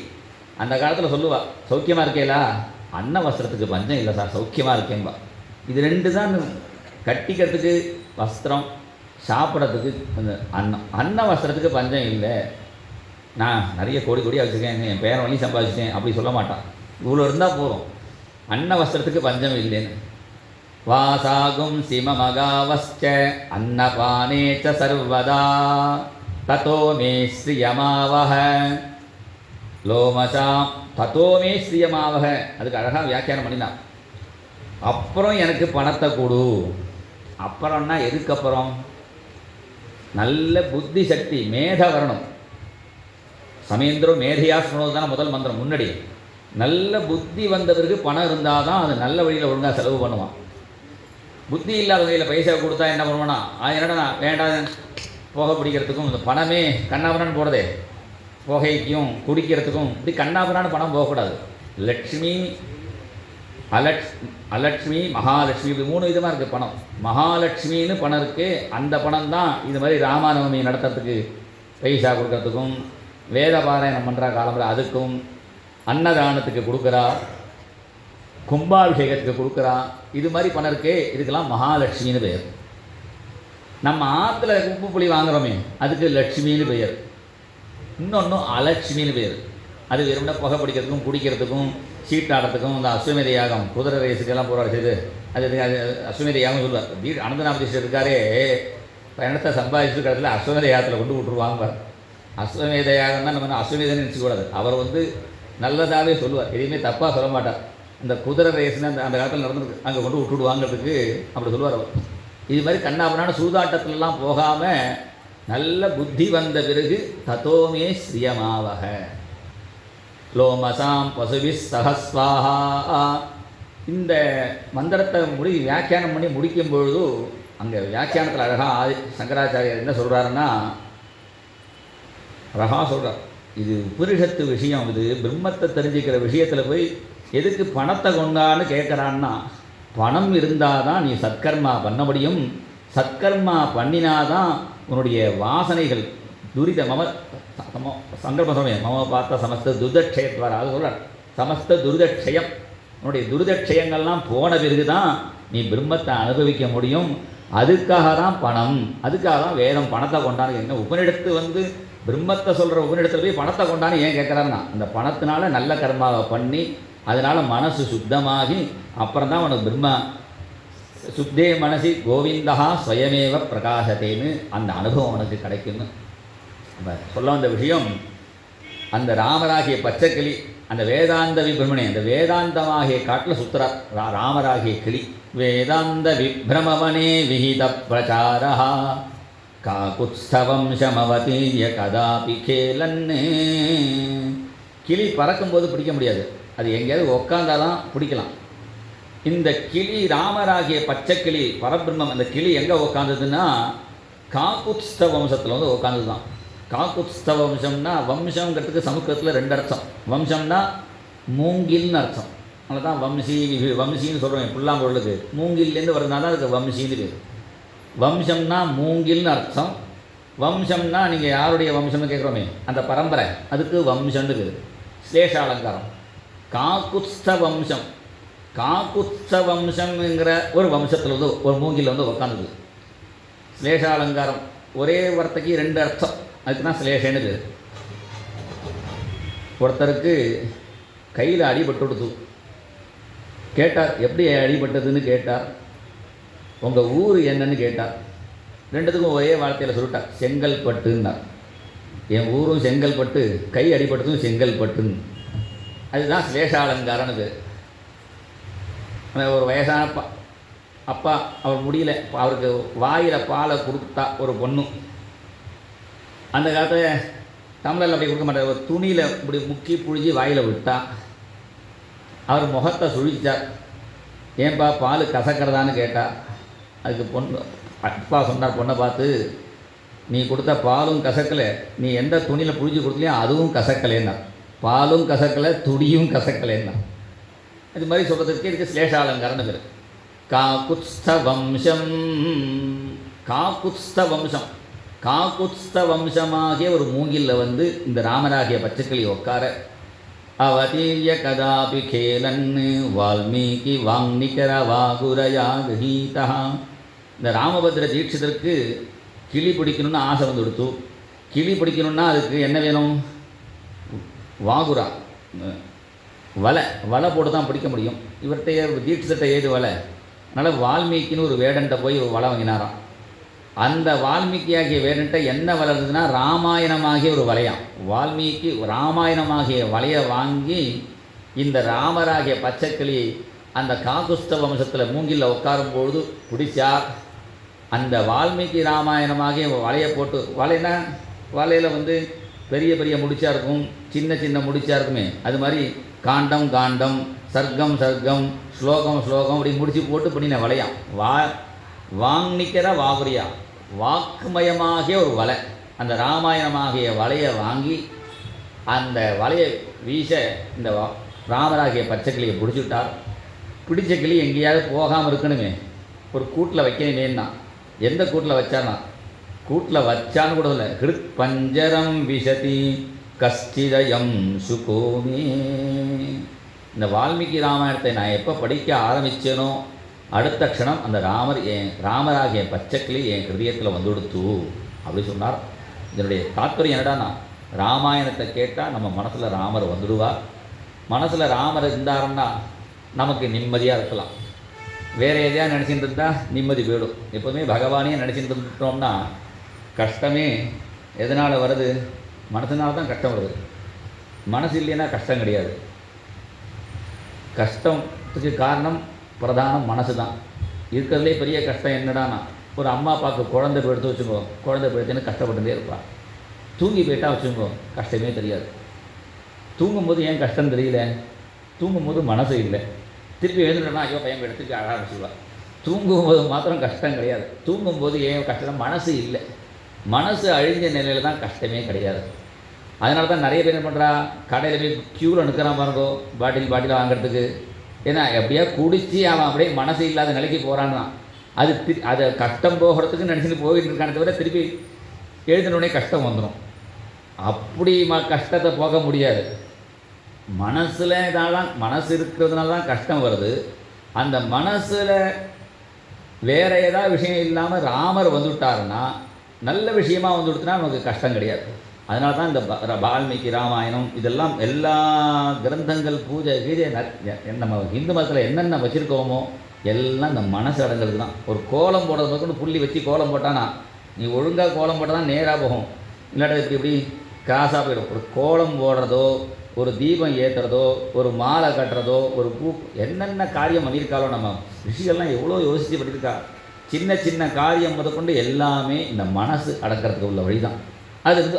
அந்த காலத்தில் சொல்லுவா, சௌக்கியமாக இருக்கேலா, அன்ன வஸ்திரத்துக்கு பஞ்சம் இல்லை சார், சௌக்கியமாக இருக்கேன்பா. இது 2 தான் கட்டிக்கிறதுக்கு வஸ்திரம், சாப்பிட்றதுக்கு அந்த அன்ன வஸ்திரத்துக்கு பஞ்சம் இல்லை. நான் நிறைய கோடி கோடியாக வச்சுருக்கேன், என் பேரன் வழி சம்பாதிச்சிட்டேன் அப்படி சொல்ல மாட்டான். இவ்வளோ இருந்தால் போதும், அன்ன வஸ்திரத்துக்கு பஞ்சம் இல்லைன்னு. வாசாகும் சிமமகாவஸ்ச அன்னபானேச்ச சர்வதா ததோ மே ஸ்ரீயமாவஹ லோமசாம் ததோ மே ஸ்ரீயமாவஹ. அதுக்கு அழகாக வியாக்கியானம் பண்ணினான். அப்புறம் எனக்கு பணத்தை கொடு. அப்புறம்னா எதுக்கப்புறம்? நல்ல புத்தி சக்தி மேதை வரணும். சமேந்திரம் மேதையா சொன்னது தானே முதல் மந்திரம். முன்னாடி நல்ல புத்தி வந்தவருக்கு பணம் இருந்தால் தான் அது நல்ல வழியில் ஒழுங்காக செலவு பண்ணுவான். புத்தி இல்லாத வகையில் பைசா கொடுத்தா என்ன பண்ணுவானா, என்னடா வேண்டாம் புகை பிடிக்கிறதுக்கும் இந்த பணமே கண்ணாபுரான்னு போடுறதே, புகைக்கும் குடிக்கிறதுக்கும் இப்படி கண்ணாபுரான்னு பணம் போகக்கூடாது. லட்சுமி அலட்சுமி மகாலட்சுமி இப்படி 3 விதமாக இருக்குது பணம். மகாலட்சுமின்னு பணம் இருக்குது, அந்த பணம் தான் இது மாதிரி ராமநவமி நடத்துறதுக்கு பைசா கொடுக்கறதுக்கும், வேத பாராயணம் பண்ணுற காலத்தில் அதுக்கும், அன்னதானத்துக்கு கொடுக்குறா, கும்பாபிஷேகத்துக்கு கொடுக்குறா, இது மாதிரி பணம் இருக்கே, இதுக்கெல்லாம் மகாலட்சுமின்னு பெயர். நம்ம ஆற்றுல உப்பு புளி வாங்குகிறோமே அதுக்கு லட்சுமின்னு பெயர். இன்னொன்றும் அலட்சுமின்னு பெயர். அது வெறும்னா புகை பிடிக்கிறதுக்கும் குடிக்கிறதுக்கும் சீட்டாடுறதுக்கும் இந்த அஸ்வமேத யாகம் குதிரை ரேஸுக்கெல்லாம் போராட செய்து அது அஸ்வமேத யாகம் சொல்லுவார். அனந்தநாமதீஸ்வரர் இருக்காரே, பயணத்தை சம்பாதிச்சு கடத்தில் அஸ்வமேத யாகத்தில் கொண்டு விட்டுருவாங்க. அஸ்வமேத யாகம் தான் நம்ம அஸ்வமேதன்னு நினச்சிக்கூடாது. அவர் வந்து நல்லதாகவே சொல்லுவார், எதையுமே தப்பாக சொல்ல மாட்டார். அந்த குதிரை ரேஸ்னு அந்த காலத்தில் நடந்துருக்கு, அங்கே கொண்டு விட்டுடுவாங்கிறதுக்கு அப்படி சொல்லுவார் அவர். இது மாதிரி கண்ணாபுரான சூதாட்டத்திலலாம் போகாமல் நல்ல புத்தி வந்த பிறகு ததோமே ஸ்ரீயமாவக லோமசாம் பசுபி சகஸ்வாஹா. இந்த மந்திரத்தை வியாக்கியானம் பண்ணி முடிக்கும் பொழுது அங்கே வியாக்கியானத்தில் அழகாக சங்கராச்சாரியர் என்ன சொல்கிறாருன்னா, அழகாக சொல்கிறார், இது உபனிஷத்து விஷயம், இது பிரம்மத்தை தெரிஞ்சுக்கிற விஷயத்தில் போய் எதுக்கு பணத்தை கொண்டான்னு கேட்குறான்னா, பணம் இருந்தால் தான் நீ சத்கர்மா பண்ண முடியும். சத்கர்மா பண்ணினாதான் உன்னுடைய வாசனைகள் துரித சங்கல்ப சமயம் மம பார்த்த சமஸ்த துரிதக்ஷயத்வாரா. அது சொல்கிறார், சமஸ்த துரிதக்ஷயம், உன்னுடைய துரிதக்ஷயங்கள்லாம் போன பிறகு தான் நீ பிரம்மத்தை அனுபவிக்க முடியும். அதுக்காக தான் பணம், அதுக்காக தான் வேதம் பணத்தை கொண்டான்னு. என்ன உபனிடத்து வந்து பிரம்மத்தை சொல்கிற உபனிடத்தில் போய் பணத்தை கொண்டான்னு ஏன் கேட்குறாருன்னா, அந்த பணத்தினால நல்ல கர்மாவை பண்ணி அதனால் மனசு சுத்தமாகி அப்புறம் தான் உனக்கு பிரம்மா சுத்தே மனசி கோவிந்தா ஸ்வயமேவ பிரகாசத்தேன்னு அந்த அனுபவம் உனக்கு கிடைக்குன்னு சொல்ல வந்த விஷயம். அந்த ராமராகிய பச்சைக்கிளி, அந்த வேதாந்த விபிரமணி, அந்த வேதாந்தமாகிய காட்டில் சுத்துறார் ராமராகிய கிளி. வேதாந்த விப்ரமவனே விஹித பிரச்சாரா காகுத்ஸ்தவம்சமவதீய கதாபி கேலன்னு. கிளி பறக்கும்போது பிடிக்க முடியாது, அது எங்கேயாவது உக்காந்தாதான் பிடிக்கலாம். இந்த கிளி ராமராகிய பச்சைக்கிளி பரபிரம்மம், அந்த கிளி எங்கே உக்காந்ததுன்னா காகுத்ஸ்த வம்சத்தில் வந்து உக்காந்தது தான். காகுத்ஸ்த வம்சம்னா, வம்சங்கிறதுக்கு சமஸ்கிருதத்தில் 2 அர்த்தம். வம்சம்னா மூங்கில்னு அர்த்தம், அதனால தான் வம்சின்னு சொல்கிறோம். புல்லாம்பொருளுக்கு மூங்கில்லேருந்து வருதுனால தான் அதுக்கு வம்சின்னு பேர். வம்சம்னா மூங்கில்னு அர்த்தம். வம்சம்னா நீங்கள் யாருடைய வம்சம்னு கேட்குறோமே அந்த பரம்பரை, அதுக்கு வம்சம்னு பேர். ஸ்லேஷாலங்காரம். காகுத்ஸ்த வம்சம், காகுத்ஸ்த வம்சம்ங்கிற ஒரு வம்சத்தில் வந்து ஒரு மூங்கில் வந்து உக்காந்துது. ஸ்லேஷாலங்காரம் ஒரே வார்த்தைக்கு 2 அர்த்தம், அதுக்கு தான் ஸ்லேஷன்னு பேர். ஒருத்தருக்கு கையில் அடிபட்டுடுது. கேட்டார், எப்படி அடிபட்டதுன்னு கேட்டார். உங்கள் ஊர் என்னன்னு கேட்டார். ரெண்டுத்துக்கும் ஒரே வார்த்தையில் சொல்லிட்டார், செங்கல்பட்டுன்னார். என் ஊரும் செங்கல்பட்டு, கை அடிபட்டதும் செங்கல்பட்டுன்னு. அதுதான் ஸ்லேஷாலங்காரன்னு பேர். ஒரு வயசான அப்பா அவர் முடியல, அவருக்கு வாயில் பாலை கொடுத்தா ஒரு பொண்ணு. அந்த காலத்தில் தமிழில் அப்படி கொடுக்க மாட்டார், ஒரு துணியில் இப்படி முக்கி புழிஞ்சி வாயில் விட்டா. அவர் முகத்தை சுழிச்சார். ஏன்பா பால் கசக்கிறதான்னு கேட்டார். அதுக்கு பொண்ணு அப்பா சொன்னார், பொண்ணை பார்த்து, நீ கொடுத்த பாலும் கசக்கலை, நீ எந்த துணியில் புழிஞ்சு கொடுத்தலையோ அதுவும் கசக்கலைன்னா. பாலும் கசக்கலை, துணியும் கசக்கலைன்னா. இது மாதிரி சொல்கிறதுக்கு இதுக்கு ஸ்லேஷாலங்காரன்னு பேர். காகுத்ஸ்த வம்சம், காகுத்ஸ்த வம்சம், காகுத்ஸ்த வம்சமாகிய ஒரு மூங்கிலில் வந்து இந்த ராமராகிய பச்சைக்கிளி உட்கார. அவதீரிய கதாபி கேலன்னு வால்மீகி வாங்நிகர வாகுரயா கீதா. இந்த ராமபத்ர தீட்சிதருக்கு கிளி பிடிக்கணும்னு ஆசை வந்து கொடுத்து. கிளி பிடிக்கணுன்னா அதுக்கு என்ன வேணும்? வாகுரா, வலை போட்டு தான் பிடிக்க முடியும். இவர்கிட்ட தீட்சிதர்கிட்ட ஏது வலை? அதனால் வால்மீகின்னு ஒரு வேடன்ட்ட போய் ஒரு வலை வாங்கினாராம். அந்த வால்மீகியாகிய வேடன்ட்ட என்ன வலை இருந்ததுன்னா ராமாயணமாகிய ஒரு வலையாம். வால்மீகி ராமாயணமாகிய வலையை வாங்கி இந்த ராமராகிய பச்சைக்கிளி அந்த காகுஸ்த வம்சத்தில் மூங்கிலில் உட்காரும்பொழுது பிடிச்சார். அந்த வால்மீகி ராமாயணமாகிய வலையை போட்டு, வலைன்னா வலையில் வந்து பெரிய பெரிய முடிச்சா இருக்கும், சின்ன சின்ன முடிச்சா இருக்குமே, அது மாதிரி காண்டம் காண்டம், சர்க்கம் சர்க்கம், ஸ்லோகம் ஸ்லோகம் அப்படி முடிச்சு போட்டு பண்ணின வலையாம். வாங்நிகர வாகுரியா, வாக்குமயமாகிய ஒரு வலை. அந்த ராமாயணமாகிய வலையை வாங்கி அந்த வலையை வீச இந்த ராமராகிய பச்சைக்கிளியை பிடிச்சுட்டார். பிடிச்ச கிளி எங்கேயாவது போகாமல் இருக்கணுமே, ஒரு கூட்டில் வைக்கணுமேன்னா. எந்த கூட்டில் வச்சானா? கூட்டில் வச்சான்னு கூட இல்லை, ஹிருத் பஞ்சரம் விசதி கஷ்டிதயம் சுகோமே. இந்த வால்மீகி ராமாயணத்தை நான் எப்போ படிக்க ஆரம்பித்தேனோ அடுத்த க்ஷணம் அந்த ராமராகிய பச்சைக்கிளி என் ஹிருதயத்தில் வந்து கொடுத்து அப்படி சொன்னார். இதனுடைய தாத்பரியம் என்னடானா, ராமாயணத்தை கேட்டால் நம்ம மனசில் ராமர் வந்துடுவார். மனசில் ராமர் இருந்தாருன்னா நமக்கு நிம்மதியாக இருக்கலாம். வேறு எதையா நினச்சிட்டு இருந்தால் நிம்மதி போயிடும். எப்போதுமே பகவானே நினச்சிட்டு இருந்துட்டோம்னா கஷ்டமே எதனால் வருது? மனசுனால தான் கஷ்டம் வருது. மனசு இல்லைன்னா கஷ்டம் கிடையாது. கஷ்டத்துக்கு காரணம் பிரதானம் மனசு தான். இருக்கிறதுலே பெரிய கஷ்டம் என்னடானா, ஒரு அம்மா அப்பாவுக்கு குழந்தை போய்ட்டு வச்சுக்கோ, குழந்தை போய்ட்டுன்னு கஷ்டப்பட்டுட்டே இருப்பாள். தூங்கி போயிட்டா வச்சுக்கோ, கஷ்டமே தெரியாது. தூங்கும்போது ஏன் கஷ்டம் தெரியல? தூங்கும்போது மனசு இல்லை. திருப்பி எழுந்துட்டோன்னா ஐயோ பையன் எடுத்துட்டு அழகாக ஆரம்பிச்சுடுவா. தூங்கும்போது மாத்திரம் கஷ்டம் கிடையாது. தூங்கும்போது ஏன் கஷ்டம்? மனசு இல்லை. மனசு அழிஞ்ச நிலையில் தான் கஷ்டமே கிடையாது. அதனால தான் நிறைய பேர் என்ன பண்ணுறா, கடையில் போய் க்யூவில் நிற்கிறான் பாருங்கோ பாட்டில் வாங்குறதுக்கு. ஏன்னா எப்படியா குடித்து அவன் அப்படியே மனசு இல்லாத நிலைக்கு போகிறான்னா அது அதை கஷ்டம் போகிறதுக்கு நினச்சிட்டு போயிட்டு இருக்கானே தவிர திருப்பி எழுதினோடனே கஷ்டம் வந்துடும். அப்படி கஷ்டத்தை போக முடியாது. மனசில் தான் மனசு இருக்கிறதுனால தான் கஷ்டம் வருது. அந்த மனசில் வேறு ஏதாவது விஷயம் இல்லாமல் ராமர் வந்துவிட்டாருன்னா, நல்ல விஷயமாக வந்து கொடுத்தனா நமக்கு கஷ்டம் கிடையாது. அதனால தான் இந்த வால்மீகி ராமாயணம் இதெல்லாம் எல்லா கிரந்தங்கள் பூஜை கீதை நம்ம இந்து மதத்தில் என்னென்ன வச்சுருக்கோமோ எல்லாம் இந்த மனசு அடங்கிறது தான். ஒரு கோலம் போடுறது பக்கம் புள்ளி வச்சு கோலம் போட்டானா நீ ஒழுங்காக கோலம் போட்டால் தான் நேராக போகும், இல்லாட்ட இப்படி கிராஸாக போயிடும். ஒரு கோலம் போடுறதோ, ஒரு தீபம் ஏற்றுறதோ, ஒரு மாலை கட்டுறதோ, ஒரு பூ, என்னென்ன காரியம் பண்ணியிருக்காளோ நம்ம ரிஷிகள்லாம் எவ்வளோ யோசித்து பண்ணியிருக்கா. சின்ன சின்ன காரியம் முதற்கொண்டு எல்லாமே இந்த மனசு அடக்கிறதுக்கு உள்ள வழி தான்.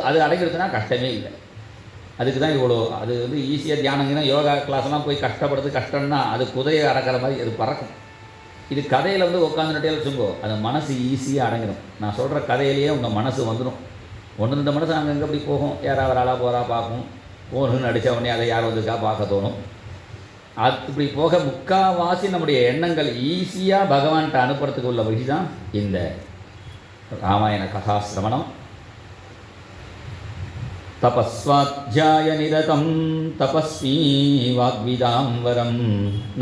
அது அடங்கிடுச்சுன்னா கஷ்டமே இல்லை. அதுக்கு தான் இவ்வளோ. அது ஈஸியாக தியானங்கன்னா யோகா கிளாஸ்லாம் போய் கஷ்டப்படுறது கஷ்டம்னா அது குதிரையை அடக்கிற மாதிரி அது பறக்கும். இது கதையில் உட்காந்துட்டே வச்சுங்கோ, அந்த மனசு ஈஸியாக அடங்கிடும். நான் சொல்கிற கதையிலேயே உங்கள் மனசு வந்துடும். ஒன்று ரெண்டு மனசு அங்கங்கே அப்படி போகும், யாராவது ஆளாக போகிறா பார்க்கும், போகணுன்னு நடித்த உடனே அதை யார் வந்துருக்கா பார்க்க தோணும். அது இப்படி போக முக்கால்வாசி நம்முடைய எண்ணங்கள் ஈஸியாக பகவான்கிட்ட அனுப்புறதுக்கு உள்ள வழி தான் இந்த ராமாயண கதாசிரவணம். தபஸ்வாத்யாய நிரதம் தபஸ்வி வாக்விதாம்பரம்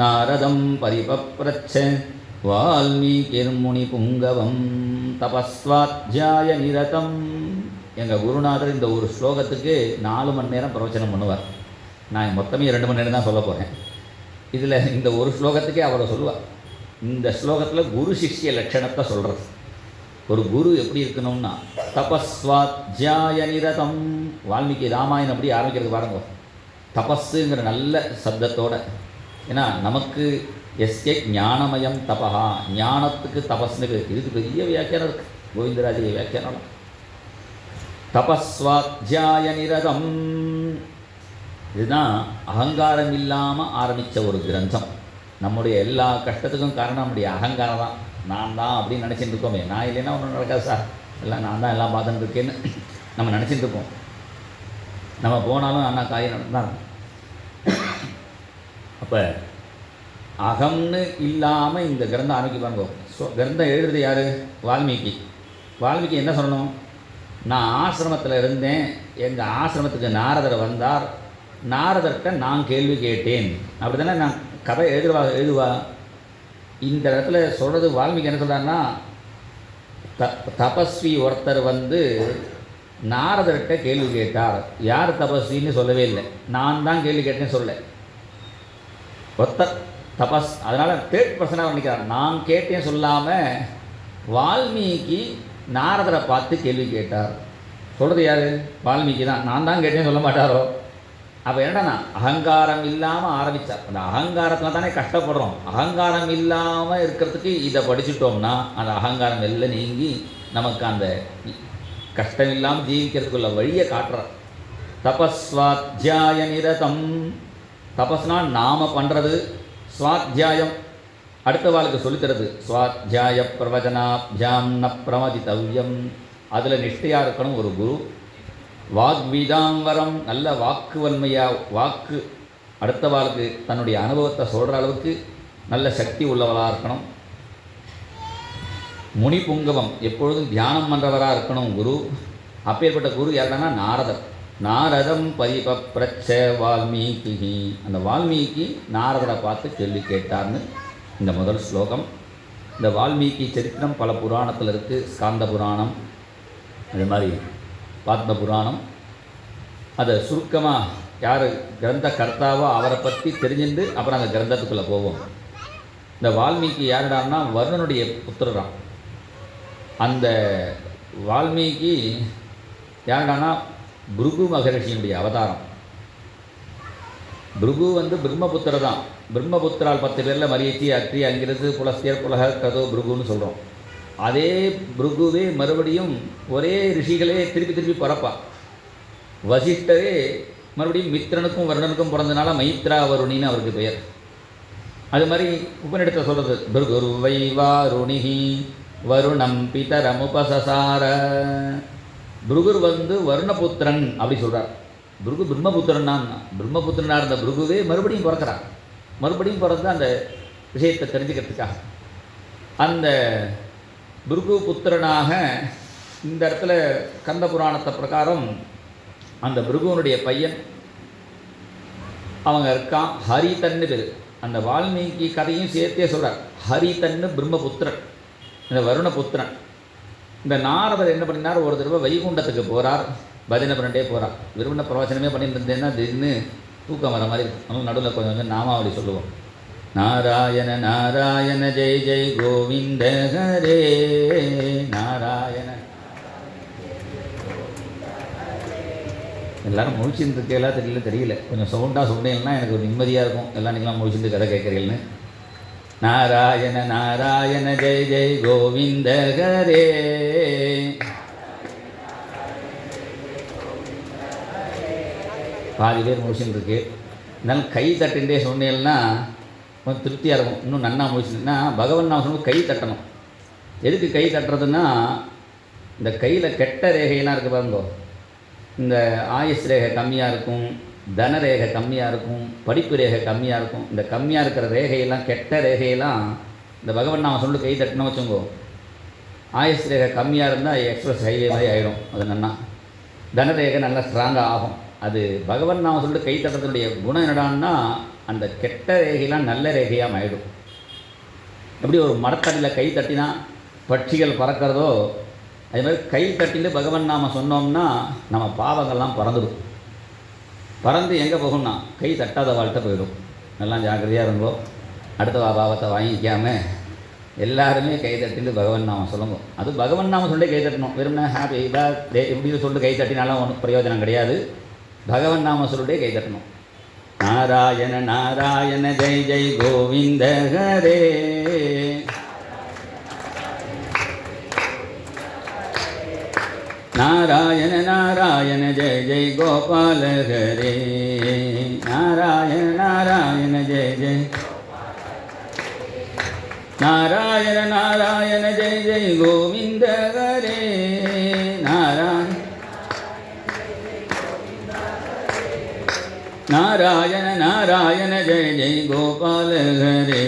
நாரதம் பரிபப்ரச்ச வால்மீகிர்முனி புங்கவம். தபஸ்வாத்யாய நிரதம். எங்கள் குருநாதர் இந்த ஒரு ஸ்லோகத்துக்கு 4 மணி நேரம் பிரவச்சனம் பண்ணுவார். நான் மொத்தமே 2 மணி நேரம் தான் சொல்ல போகிறேன். இதில் இந்த ஒரு ஸ்லோகத்துக்கே அவரை சொல்லுவாள். இந்த ஸ்லோகத்தில் குரு சிஷ்ய லட்சணத்தை சொல்கிறது. ஒரு குரு எப்படி இருக்கணும்னா தபஸ்வாத்யாய நிரதம். வால்மீகி ராமாயணம் அப்படி ஆரம்பிக்கிறது பாருங்க, தபஸுங்கிற நல்ல சப்தத்தோட. ஏன்னா நமக்கு எஸ்கே ஞானமயம் தபஹா, ஞானத்துக்கு தபஸ்னு பேர். இதுக்கு பெரிய வியாக்கியானம் இருக்குது, கோவிந்தராஜ வியாக்கியானம். தபஸ்வாத்யாய நிரதம், இதுதான் அகங்காரம் இல்லாமல் ஆரம்பித்த ஒரு கிரந்தம். நம்முடைய எல்லா கஷ்டத்துக்கும் காரணம் நம்முடைய அகங்காரம் தான். நான் தான் அப்படின்னு நினச்சிட்டு இருக்கோமே, நான் இல்லைன்னா ஒன்றும் நடக்காது சார், எல்லாம் நான் தான் எல்லாம் பார்த்துட்டு இருக்கேன்னு நம்ம நினச்சிட்டு இருப்போம். நம்ம போனாலும் அண்ணா காரியம் நடந்தான். அப்போ அகம்னு இல்லாமல் இந்த கிரந்தம் ஆரம்பிப்பாங்க. கிரந்தம் எழுதுறது யார்? வால்மீகி. வால்மீகி என்ன சொல்லணும்? நான் ஆசிரமத்தில் இருந்தேன், எங்கள் ஆசிரமத்துக்கு நாரதர் வந்தார், நாரதர்கிட்ட நான் கேள்வி கேட்டேன். அப்படி தானே நான் கதை எழுதுவா. இந்த இடத்துல சொல்கிறது வால்மீகி என்ன சொல்கிறாருன்னா, தபஸ்வி ஒருத்தர் வந்து நாரதர்கிட்ட கேள்வி கேட்டார். யார் தபஸ்வின்னு சொல்லவே இல்லை, நான் தான் கேள்வி கேட்டேன்னு சொல்ல. ஒருத்தர் தபஸ், அதனால் 3rd பர்சனாக நினைக்கிறார். நான் கேட்டேன் சொல்லாமல் வால்மீகி நாரதரை பார்த்து கேள்வி கேட்டார். சொல்கிறது யார்? வால்மீகி தான். நான் தான் கேட்டேன்னு சொல்ல மாட்டாரோ? அப்போ என்னடா, அகங்காரம் இல்லாமல் ஆரம்பித்தார். அந்த அகங்காரத்தில் தானே கஷ்டப்படுறோம். அகங்காரம் இல்லாமல் இருக்கிறதுக்கு இதை படிச்சுட்டோம்னா அந்த அகங்காரம் எல்லாம் நீங்கி நமக்கு அந்த கஷ்டம் இல்லாமல் ஜீவிக்கிறதுக்குள்ள வழியை காட்டுறார். தபஸ்வாத்யாய நிரதம். தபஸ்னால் நாம் பண்ணுறது, ஸ்வாத்தியாயம் அடுத்த வாழ்க்கை சொல்லித்தருது. ஸ்வாத்தியாய பிரவச்சனாபியாம் ந பிரமதித்தவ்யம், அதில் நிஷ்டையாக இருக்கணும் ஒரு குரு. வாக்வீதாம்பரம், நல்ல வாக்கு வன்மையாக, வாக்கு அடுத்த வாழ்க்கை தன்னுடைய அனுபவத்தை சொல்கிற அளவுக்கு நல்ல சக்தி உள்ளவராக இருக்கணும். முனி புங்கவம், எப்பொழுதும் தியானம் பண்ணுறவராக இருக்கணும் குரு. அப்பேற்பட்ட குரு யாருன்னா நாரதர். நாரதம் பரிபப்ரச்ச வால்மீகி, அந்த வால்மீகி நாரதரை பார்த்து கேள்வி கேட்டார்னு இந்த முதல் ஸ்லோகம். இந்த வால்மீகி சரித்திரம் பல புராணத்தில் இருக்குது. ஸ்காந்த புராணம், அது மாதிரி பாத்ம புராணம். அதை சுருக்கமாக யார் கிரந்த கர்த்தாவோ அவரை பற்றி தெரிஞ்சுட்டு அப்புறம் அந்த கிரந்தத்துக்குள்ளே போவோம். இந்த வால்மீகி யாருடான்னா வருணனுடைய புத்திரரான். அந்த வால்மீகி யாருடானா பிருகு மகரிஷியினுடைய அவதாரம். பிருகு வந்து பிரம்மபுத்திர தான். பிரம்மபுத்திரால் 10 பேரில் மரீச்சி, அக்ரி, அங்கிருந்து புலஸ்தியர், புலகர், கதோ, பிருகுன்னு சொல்கிறோம். அதே பிருகுவே மறுபடியும் ஒரே ரிஷிகளே திருப்பி திருப்பி பிறப்பா. வசிஷ்டரே மறுபடியும் மித்ரனுக்கும் வருணனுக்கும் பிறந்தனால மைத்ரா வருணின்னு அவருக்கு பெயர். அது மாதிரி உபநிடத்தை சொல்கிறது, பிருகுரு வை வாருணிஹி வருணம் பிதரமுபசசார. பிருகுர் வந்து வருணபுத்திரன் அப்படி சொல்கிறார். பிருகு பிரம்மபுத்திரன் தான். பிரம்மபுத்திரனாக இருந்த பிருகுவே மறுபடியும் பிறக்கிறார். மறுபடியும் பிறந்து அந்த விஷயத்தை தெரிஞ்சுக்கிறதுக்காக அந்த பிருகு புத்திரனாக இந்த இடத்துல கந்த புராணத்தை பிரகாரம் அந்த பிருகுவனுடைய பையன் அவங்க இருக்கான், ஹரிதன்னு பேர். அந்த வால்மீகி கதையும் சேர்த்தே சொல்கிறார். ஹரிதன்னு பிரம்மபுத்திரன், இந்த வருணபுத்திரன். இந்த நாரதர் என்ன பண்ணினார், ஒரு தடவை வைகுண்டத்துக்கு போகிறார், பஜனை பண்ணிட்டே போகிறார். விரும்பின பிரவச்சனமே பண்ணிட்டு இருந்தேன்னா திடீர்னு தூக்கம் வர மாதிரி இருக்கும். நம்ம நடுவில் கொஞ்சம் கொஞ்சம் நாமாவளி சொல்லுவோம். நாராயண நாராயண ஜெய் ஜெய் கோவிந்த ஹரே நாராயண. எல்லோரும் முழிச்சுட்டு இருக்கேலாம் தெரியல. கொஞ்சம் சவுண்டாக சொன்னீங்கன்னா எனக்கு ஒரு நிம்மதியாக இருக்கும். எல்லாம் நீங்களாம் முழிச்சுட்டு கதை கேட்குறீங்கன்னு. நாராயண நாராயண ஜெய் ஜெய் கோவிந்த ஹரே. பாதி பேர் முழிச்சுட்டு இருக்கு. இருந்தாலும் கை தட்டுண்டே சொன்னேன்னா கொஞ்சம் திருப்தியாக இருக்கும். இன்னும் நன்னா முடிச்சுன்னா பகவான் நான் சொன்ன கை தட்டணும். எதுக்கு கை தட்டுறதுன்னா, இந்த கையில் கெட்ட ரேகையெல்லாம் இருக்குது பாருங்கோ. இந்த ஆயுஷ் ரேகை கம்மியாக இருக்கும், தன ரேகை கம்மியாக இருக்கும், படிப்பு ரேகை கம்மியாக இருக்கும். இந்த கம்மியாக இருக்கிற ரேகையெல்லாம், கெட்ட ரேகையெல்லாம் இந்த பகவான் நான் சொல்லி கை தட்டணும் வச்சுங்கோ. ஆயுஷ் ரேகை கம்மியாக இருந்தால் எக்ஸ்பிரஸ் ஹைவே மாதிரி ஆகிடும். அது நன்னா தன ரேகை நல்லா ஸ்ட்ராங்காக ஆகும். அது பகவான் நாம சொல்லிட்டு கை தட்டுறதுடைய குணம் என்னடான்னா, அந்த கெட்ட ரேகையெல்லாம் நல்ல ரேகையாக ஆகிடும். எப்படி ஒரு மரத்தடியில் கை தட்டினா பட்சிகள் பறக்கிறதோ, அதே மாதிரி கை தட்டிட்டு பகவான் நாம சொன்னோம்னா நம்ம பாவங்கள்லாம் பறந்துடும். பறந்து எங்கே போகும்னா கை தட்டாத வாழ்கிட்ட போயிடும். நல்லா ஜாக்கிரதையாக இருங்கோ. அடுத்த பாவத்தை வாங்கிக்காம எல்லாருமே கை தட்டிட்டு பகவன் நாமம் சொல்லுங்க. அது பகவன் நாமம் சொல்லி கை தட்டணும். வெறும்னா ஹாப்பி பர்த்டே இப்படின்னு சொல்லிட்டு கை தட்டினாலும் ஒன்றும் பிரயோஜனம் கிடையாது. பகவன் நாமம் சொல்லிட்டே கை தட்டணும். நாராயண நாராயண ஜெய் ஜெய் கோவிந்த ஹரே, நாராயண நாராயண ஜெய் ஜெய் கோபால ஹரே, நாராயண நாராயண ஜெய் ஜெய், நாராயண நாராயண ஜெய் ஜெய் கோவிந்த ஹரே, நாராயண நாராயண நாராயண ஜெய் ஜெய் கோபால ஹரே,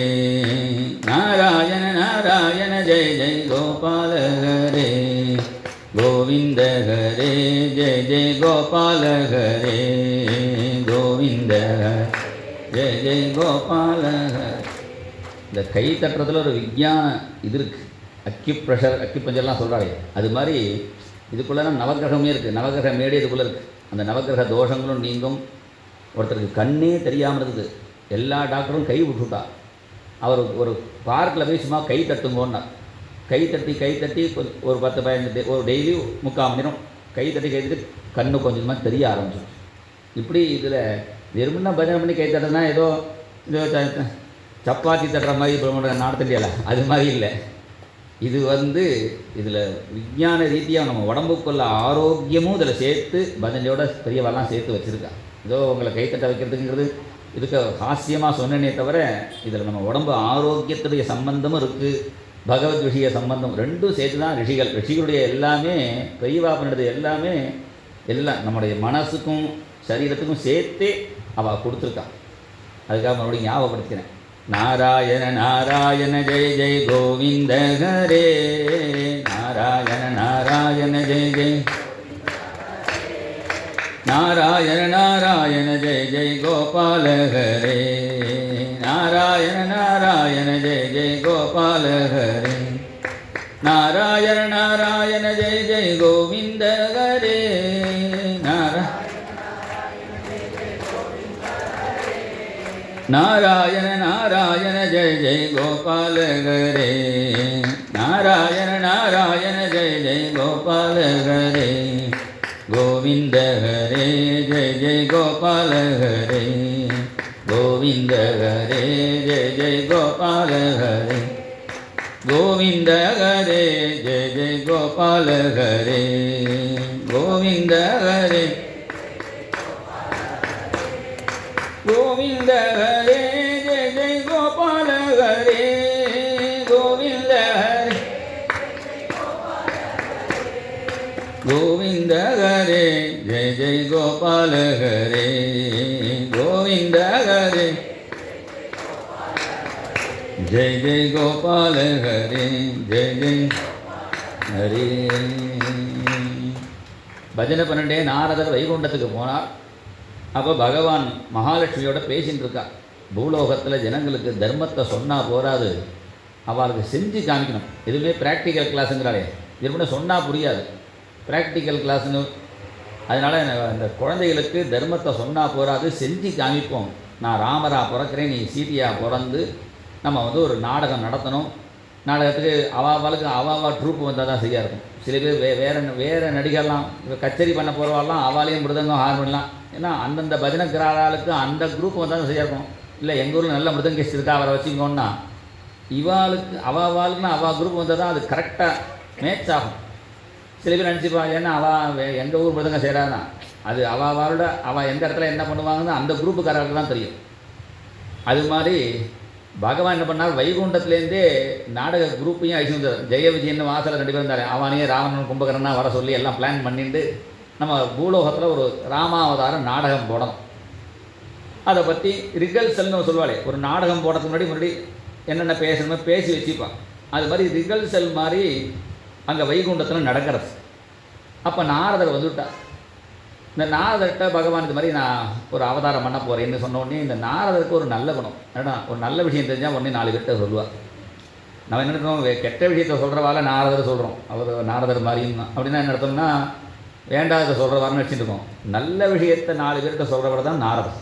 நாராயண நாராயண ஜெய் ஜெய் கோபால ஹரே, கோவிந்த ஹரே ஜெய் ஜெய் கோபால ஹரே, கோவிந்த ஜெய் ஜெய் கோபால ஹரே. இந்த கை தட்டுறதுல ஒரு விஞ்ஞான இது இருக்குது. அக்யூப்ரெஷர்லாம் சொல்கிறாங்க. அது மாதிரி இதுக்குள்ளே நவகிரகமே இருக்குது. நவகிரக மேடு இதுக்குள்ளே இருக்குது. அந்த நவகிரக தோஷங்களும் நீங்கும். ஒருத்தருக்கு கண்ணே தெரியாமல் இருக்குது. எல்லா டாக்டரும் கை விட்டுட்டா. அவர் ஒரு பார்க்கில் போய் சும்மா கை தட்டுங்கோன்னா கை தட்டி ஒரு 10-15 ஒரு டெய்லி 3/4 மணி நேரம் கை தட்டி கண்ணு கொஞ்சமாக தெரிய ஆரம்பிச்சிடும். இப்படி இதில் வெறுமனா பஜனை பண்ணி கை தட்டுறதுனா ஏதோ சப்பாத்தி தட்டுற மாதிரி இப்போ நடத்திட்டியல அது மாதிரி இல்லை. இது இதில் விஞ்ஞான ரீதியாக நம்ம உடம்புக்குள்ள ஆரோக்கியமும் இதில் சேர்த்து பஜனையோட பெரியவெல்லாம் சேர்த்து வச்சுருக்கா. ஏதோ உங்களை கைத்தட்ட வைக்கிறதுங்கிறது இதுக்கு ஹாஸ்யமாக சொன்னேனே தவிர இதில் நம்ம உடம்பு ஆரோக்கியத்துடைய சம்பந்தமும் இருக்குது, பகவத் விஷய சம்பந்தம் ரெண்டும் சேர்த்து தான் ரிஷிகளுடைய எல்லாமே பெரியவா பண்ணுறது எல்லாமே எல்லாம் நம்முடைய மனசுக்கும் சரீரத்துக்கும் சேர்த்தே அவள் கொடுத்துருக்கான். அதுக்காக மறுபடியும் ஞாபகப்படுத்தினேன். நாராயண நாராயண ஜெய் ஜெய் கோவிந்த ஹரே, நாராயண நாராயண ஜெய் ஜெய், நாராயண நாராயண ஜெய் ஜெய் கோபால ஹரே, நாராயண நாராயண ஜெய் ஜெய் கோபால ஹரே, நாராயண நாராயண ஜெய் ஜெய் கோவிந்த ஹரே, நாராயண நாராயண ஜெய் ஜெய் கோபால ஹரே, நாராயண நாராயண ஜெய் ஜெய் கோபால ஹரே, கோவிந்த ஹரே ஜெய் ஜெய் கோபால ஹரே, கோவிந்த ஹரே ஜெய் ஜெய் கோபால ஹரே, கோவிந்த ஹரே ஜெய் ஜெய் கோபால ஹரே, கோவிந்த ஹரே, கோவிந்த ஹரே ஜெய் ஜெய் கோபால ஹரே, கோவிந்த ஹரே, கோவிந்த ஹரே ஜெய் ஜெய் கோபால ஹரே, கோவிந்த ஹரே ஜெய் ஜெய் கோபால ஹரே, ஜெய் ஜெய் ஹரே. பஜனை பண்ணிட்டே நாரதர் வைகுண்டத்துக்கு போனார். அப்போ பகவான் மகாலட்சுமியோட பேசின்னு இருக்கா. பூலோகத்தில் ஜனங்களுக்கு தர்மத்தை சொன்னால் போராது, அவளுக்கு செஞ்சு காமிக்கணும். எதுவுமே ப்ராக்டிக்கல் கிளாஸுங்கிறாளே, இது சொன்னால் புரியாது, ப்ராக்டிக்கல் கிளாஸுன்னு. அதனால் இந்த குழந்தைகளுக்கு தர்மத்தை சொன்னால் போராது, செஞ்சு காமிப்போம். நான் ராமராக பிறக்கிறேன், நீ சீதையாக பிறந்து நம்ம ஒரு நாடகம் நடத்தணும். நாடகத்துக்கு அவாவா ட்ரூப்பு வந்தால் தான் சரியாக இருக்கும். சில பேர் வேறு நடிகர்லாம் இப்போ கச்சேரி பண்ண போகிறவாள்லாம் அவாலையும் மிருதங்கம் ஹார்மோனிலாம். ஏன்னா அந்தந்த பஜனைக்காராளுக்கு அந்த குரூப் வந்தால் தான் சரியாக இருக்கும். இல்லை எங்கள் ஊரில் நல்ல மிருதங்கிஸ்ட் இருக்கா, அவரை வச்சுக்கோன்னா அவாளுக்குன்னா அவள் குரூப் வந்தால் தான் அது கரெக்டாக மேட்ச் ஆகும். சில பேர் நினச்சிப்பா, ஏன்னா எங்கள் ஊர் மிருதங்க செய்கிறான்னா அது அவள் எந்த இடத்துல என்ன பண்ணுவாங்கன்னு அந்த குரூப்புக்காரர்களுக்கு தான் தெரியும். அது மாதிரி பகவான் என்ன பண்ணால் வைகுண்டத்துலேருந்தே நாடக குரூப்பையும் அழிச்சு வந்தார். ஜெய விஜயன் வாசலில் 2 பேர் இருந்தார். அவனையே ராவணன் கும்பகரனா வர சொல்லி எல்லாம் பிளான் பண்ணிட்டு நம்ம பூலோகத்தில் ஒரு ராமாவதாரம் நாடகம் போடணும். அதை பற்றி ரிகல்சல்னு சொல்லுவாளே, ஒரு நாடகம் போடுறதுக்கு முன்னாடி என்னென்ன பேசணுமோ பேசி வச்சுப்பான். அது மாதிரி ரிகல்சல் மாதிரி அங்கே வைகுண்டத்தில் நடக்கிறது. அப்போ நாரதர் வந்துவிட்டார். இந்த நாரதர்கிட்ட பகவான் இது மாதிரி நான் ஒரு அவதாரம் பண்ண போகிறேன்னு சொன்ன உடனே இந்த நாரதருக்கு ஒரு நல்ல குணம். ஏன்னா ஒரு நல்ல விஷயம் தெரிஞ்சால் உடனே 4 பேர்கிட்ட சொல்லுவாள். நம்ம என்ன இருக்கோம், கெட்ட விஷயத்தை சொல்கிறவால நாரதர் சொல்கிறோம், அவர் நாரதர் மாதிரியும் அப்படின்னா என்ன அர்த்தம்னா வேண்டாத சொல்கிறவாருன்னு வச்சுருக்கோம். நல்ல விஷயத்தை 4 பேர்கிட்ட சொல்கிறவர் தான் நாரதர்.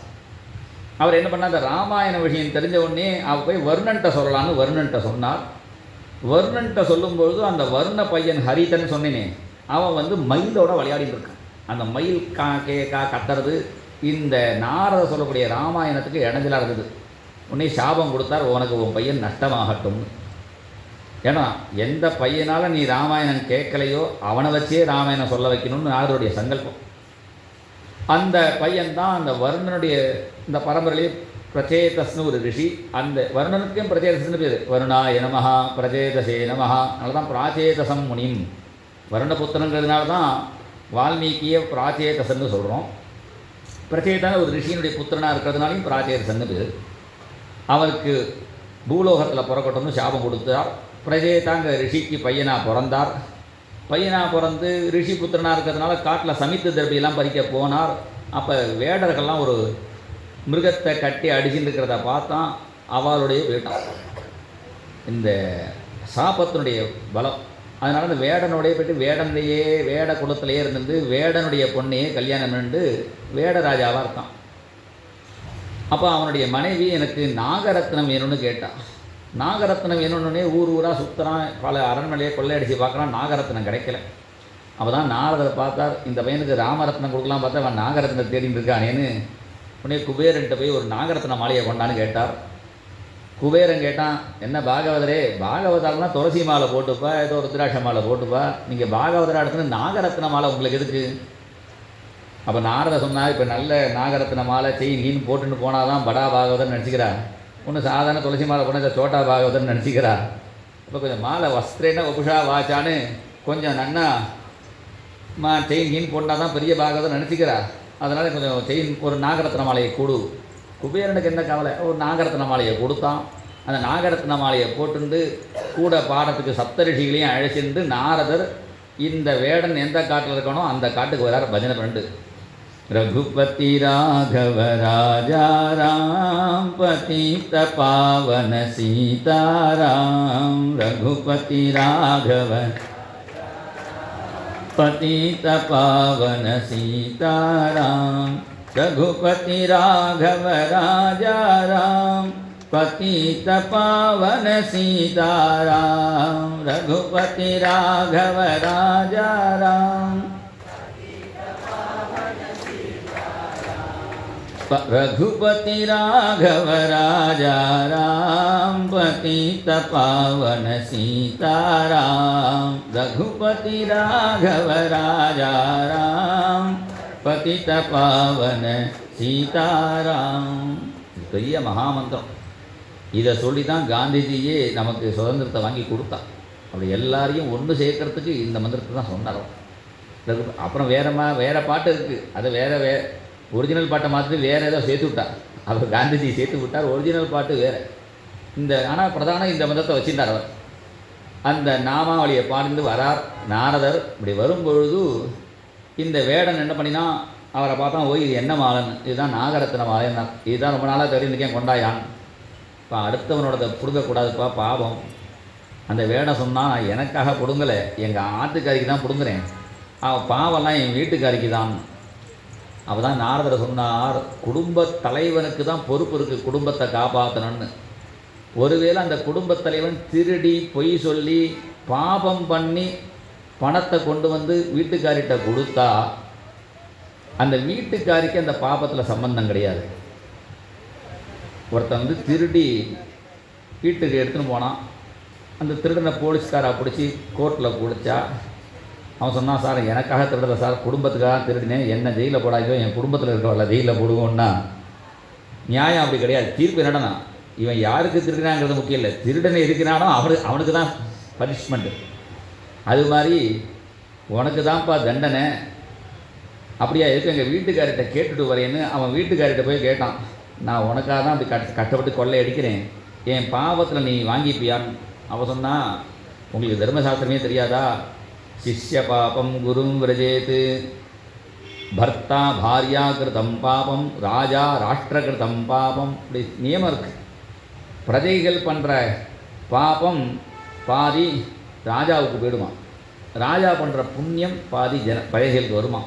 அவர் என்ன பண்ணார், அந்த ராமாயண விஷயம் தெரிஞ்ச உடனே அவர் போய் வருணன்ட்ட சொல்லலான்னு வருணன்ட்ட சொன்னார். வருணன்ட்ட சொல்லும்பொழுது அந்த வருண பையன் ஹரிதன் சொன்னேனே, அவன் மயிலோட விளையாடிட்டு இருக்கான். அந்த மயில் கா கத்துறது இந்த நாரத சொல்லக்கூடிய ராமாயணத்துக்கு இடைஞ்சலாக இருந்தது. உடனே சாபம் கொடுத்தார், உனக்கு உன் பையன் நஷ்டமாகட்டும்னு. ஏன்னா எந்த பையனால் நீ ராமாயணம் கேட்கலையோ அவனை வச்சே ராமாயணம் சொல்ல வைக்கணும்னு நாரதருடைய சங்கல்பம். அந்த பையன்தான் அந்த வருணனுடைய இந்த பரம்பரையிலே பிரச்சேதஸ்னு ஒரு ரிஷி. அந்த வருணனுக்கும் பிரச்சேதஸ்னு பேர். வருணாய நமஹா பிரச்சேதசே நமஹா. அதனால தான் பிராச்சேதசம் முனிம், வருணபுத்திரங்கிறதுனால தான் வால்மீகியை பிராச்சேதசன்னு சொல்கிறோம். பிரச்சேதான ஒரு ரிஷியினுடைய புத்திரனாக இருக்கிறதுனாலையும் பிராச்சேதசன்னு பேர். அவருக்கு பூலோகத்தில் பிறக்கட்டும்னு சாபம் கொடுத்தார். பிரஜேதாங்கிற ரிஷிக்கு பையனாக பிறந்தார். பையனாக பிறந்து ரிஷி புத்திரனாக இருக்கிறதுனால காட்டில் சமித்து திரவியெல்லாம் பறிக்க போனார். அப்போ வேடர்கள்லாம் ஒரு மிருகத்தை கட்டி அடிச்சுட்டு இருக்கிறத பார்த்தா அவளுடைய போயிட்டான். இந்த சாபத்தினுடைய பலம். அதனால் அந்த வேடனுடைய போய்ட்டு வேடனுடைய வேட குலத்திலேயே இருந்து வேடனுடைய பொண்ணையே கல்யாணம் பண்ணிட்டு வேடராஜாவாக இருக்கான். அப்போ அவனுடைய மனைவி எனக்கு நாகரத்னம் வேணும்னு கேட்டான். நாகரத்னம் வேணும்னே ஊர் ஊராக சுற்றுறான், பல அரண்மனையை கொள்ளையடிச்சு பார்க்குறான், நாகரத்னம் கிடைக்கல. அப்போ தான் நாரதரை பார்த்தார், இந்த பையனுக்கு ராமரத்னம் கொடுக்கலாம் பார்த்தா அவன் நாகரத்னம் தேடிட்டு இருக்கானேன்னு உடனே குபேரன்ட்ட போய் ஒரு நாகரத்ன மாலையை கொண்டான்னு கேட்டார். குபேரன் கேட்டான், என்ன பாகவதரே, பாகவதால்னா துளசி மாலை போட்டுப்பா, ஏதோ ருத்ராட்ச மாலை போட்டுப்பா, நீங்கள் பாகவதரா இடத்துல நாகரத்ன மாலை உங்களுக்கு எதுக்கு? அப்போ நாரத சொன்னால், இப்போ நல்ல நாகரத்ன மாலை நீன்னு போட்டுன்னு போனால் தான் படா பாகவதன் நினச்சிக்கிறா, ஒன்று சாதாரண துளசி மாலை போனால் இந்த சோட்டா பாகவதன் நினச்சிக்கிறா. இப்போ கொஞ்சம் மாலை வஸ்திரேன உபுஷா வாச்சான்னு கொஞ்சம் நன்னா செயின் போட்டால் தான் பெரிய பாகவதன் நினச்சிக்கிறா. அதனால் கொஞ்சம் செயின் ஒரு நாகரத்ன மாலையை கொடு. குபேரனுக்கு என்ன கவலை, ஒரு நாகரத்ன மாலையை கொடுத்தான். அந்த நாகரத்ன மாலையை போட்டுண்டு கூட பாடத்துக்கு சப்தரிஷிகளையும் அழைச்சிட்டு நாரதர் இந்த வேடன் எந்த காட்டில் இருக்கனோ அந்த காட்டுக்கு வரார் பஜனை பண்ணிட்டு. ரகுபதி ராகவ ராஜா ராம் பதித பாவன சீதாராம். ரகுபதி ராகவ पतित पावन सीताराम. रघुपति राघव राजा राम पतित पावन सीताराम. रघुपति राघव राजा राम रघुपति राघव राजा राम पतित पावन सीताराम. रघुपति राघव राजा राम पतित पावन सीताराम. பெரிய மகாமந்திரம். இதை சொல்லி தான் காந்திஜியே நமக்கு சுதந்திரத்தை வாங்கி கொடுத்தா. அப்படி எல்லாரையும் ஒன்று சேர்க்கறதுக்கு இந்த மந்திரத்தை தான் சொன்னாரோ. அப்புறம் வேறு பாட்டு இருக்குது, அது வேறு ஒரிஜினல் பாட்டை மாற்றி வேறு ஏதோ சேர்த்து விட்டார். அவர் காந்திஜி சேர்த்து விட்டார், ஒரிஜினல் பாட்டு வேறு. ஆனால் பிரதான இந்த மந்திரத்தை வச்சுட்டார் அவர். அந்த நாமாவளியை பாடிந்து வரார் நாரதர். இப்படி வரும்பொழுது இந்த வேடன் என்ன பண்ணினா, அவரை பார்த்தா, ஓய் இது என்ன மாலைன்னு, இதுதான் நாகரத்ன மாலைன்னா, இதுதான் ரொம்ப நாளாக தெரிஞ்சுக்கேன் கொண்டாயான். இப்போ அடுத்தவனோட பிடுங்கக்கூடாதுப்பா, பாவம். அந்த வேடம் சொன்னால், நான் எனக்காக பிடுங்கலை, எங்கள் ஆட்டுக்காரிக்கு தான் பிடுங்குறேன், அவன் பாவெல்லாம் என் வீட்டுக்காரிக்கு தான். அவள் தான் நாரதரை சொன்னார், குடும்ப தலைவனுக்கு தான் பொறுப்பு இருக்குது குடும்பத்தை காப்பாற்றணும்னு. ஒருவேளை அந்த குடும்பத் தலைவன் திருடி பொய் சொல்லி பாபம் பண்ணி பணத்தை கொண்டு வந்து வீட்டுக்காரிட்ட கொடுத்தா அந்த வீட்டுக்காரிக்கு அந்த பாபத்தில் சம்பந்தம் கிடையாது. ஒருத்தன் திருடி வீட்டுக்கு எடுத்துன்னு போனான். அந்த திருடனை போலீஸ்காரா பிடிச்சி கோர்ட்டில் பிடிச்சா, அவன் சொன்னான், சார் எனக்காக திருடலை சார், குடும்பத்துக்காக திருடினேன், என்ன ஜெயிலில் போடாதோ, என் குடும்பத்தில் இருக்கவள ஜெயிலில் போடுவோன்னா. நியாயம் அப்படி கிடையாது. தீர்ப்பு என்னடனா, இவன் யாருக்கு திருடினாங்கிறது முக்கியம் இல்லை, திருடனை இருக்கிறானோ அவனுக்கு தான் பனிஷ்மெண்ட்டு. அது மாதிரி உனக்கு தான்ப்பா தண்டனை. அப்படியா, எதுக்கு எங்கள் வீட்டுக்காரிட்ட கேட்டுட்டு வரேன்னு அவன் வீட்டுக்காரிட்ட போய் கேட்டான். நான் உனக்காக தான் அப்படி கஷ்டப்பட்டு கொள்ளை அடிக்கிறேன், என் பாவத்தில் நீ வாங்கிப்பியான்னு. அவன் சொன்னான், உங்களுக்கு தர்மசாஸ்திரமே தெரியாதா, சிஷ்ய பாபம் குரும் விரஜேத்து, பர்த்தா பாரியா கிருதம் பாபம், ராஜா ராஷ்டிர கிருதம் பாபம். இப்படி நியமம் இருக்குது. பிரஜைகள் பண்ணுற பாபம் பாதி ராஜாவுக்கு போயிடுமா, ராஜா பண்ணுற புண்ணியம் பாதி பழையர்களுக்கு வருமா.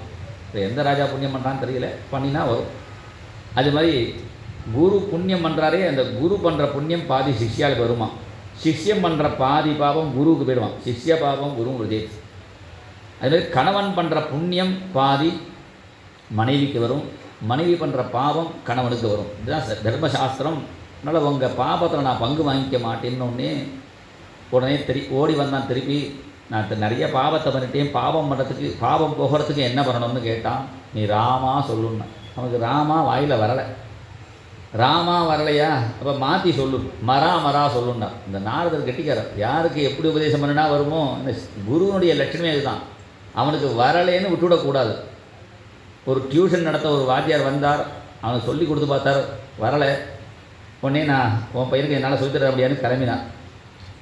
இப்போ எந்த ராஜா புண்ணியம் பண்ணுறான்னு தெரியல, பண்ணினா வரும். அது மாதிரி குரு புண்ணியம் பண்ணுறாரே, அந்த குரு பண்ணுற புண்ணியம் பாதி சிஷ்யாவுக்கு வருமா. சிஷ்யம் பண்ணுற பாதி பாவம் குருவுக்கு போயிடுவான். சிஷ்ய பாவம் குருவும் ஜெயிச்சு. அதுமாதிரி கணவன் பண்ணுற புண்ணியம் பாதி மனைவிக்கு வரும், மனைவி பண்ணுற பாவம் கணவனுக்கு வரும். இதுதான் தர்மசாஸ்திரம். அதனால் உங்கள் பாபத்தில் நான் பங்கு வாங்கிக்க மாட்டேன்னு உடனே ஓடி வந்தான். திருப்பி நான் நிறைய பாவத்தை பண்ணிட்டேன், பாவம் பண்ணுறதுக்கு பாவம் போகிறதுக்கு என்ன பண்ணணும்னு கேட்டான். நீ ராமா சொல்லுன்னா. அவனுக்கு ராமா வாயில் வரலை. ராமா வரலையா, அப்போ மாற்றி சொல்லு, மரா சொல்லுன்னா. இந்த நாரதர் கெட்டிக்காரர். யாருக்கு எப்படி உபதேசம் பண்ணினா வருமோ, இந்த குருவனுடைய லட்சணமே இதுதான். அவனுக்கு வரலேன்னு விட்டுவிடக்கூடாது. ஒரு டியூஷன் நடத்த ஒரு வாத்தியார் வந்தார், அவனுக்கு சொல்லி கொடுத்து பார்த்தார், வரலை. உடனே நான் உன் பையனுக்கு என்னால் சொல்லித்தர முடியாதுன்னு கிளம்பினான்.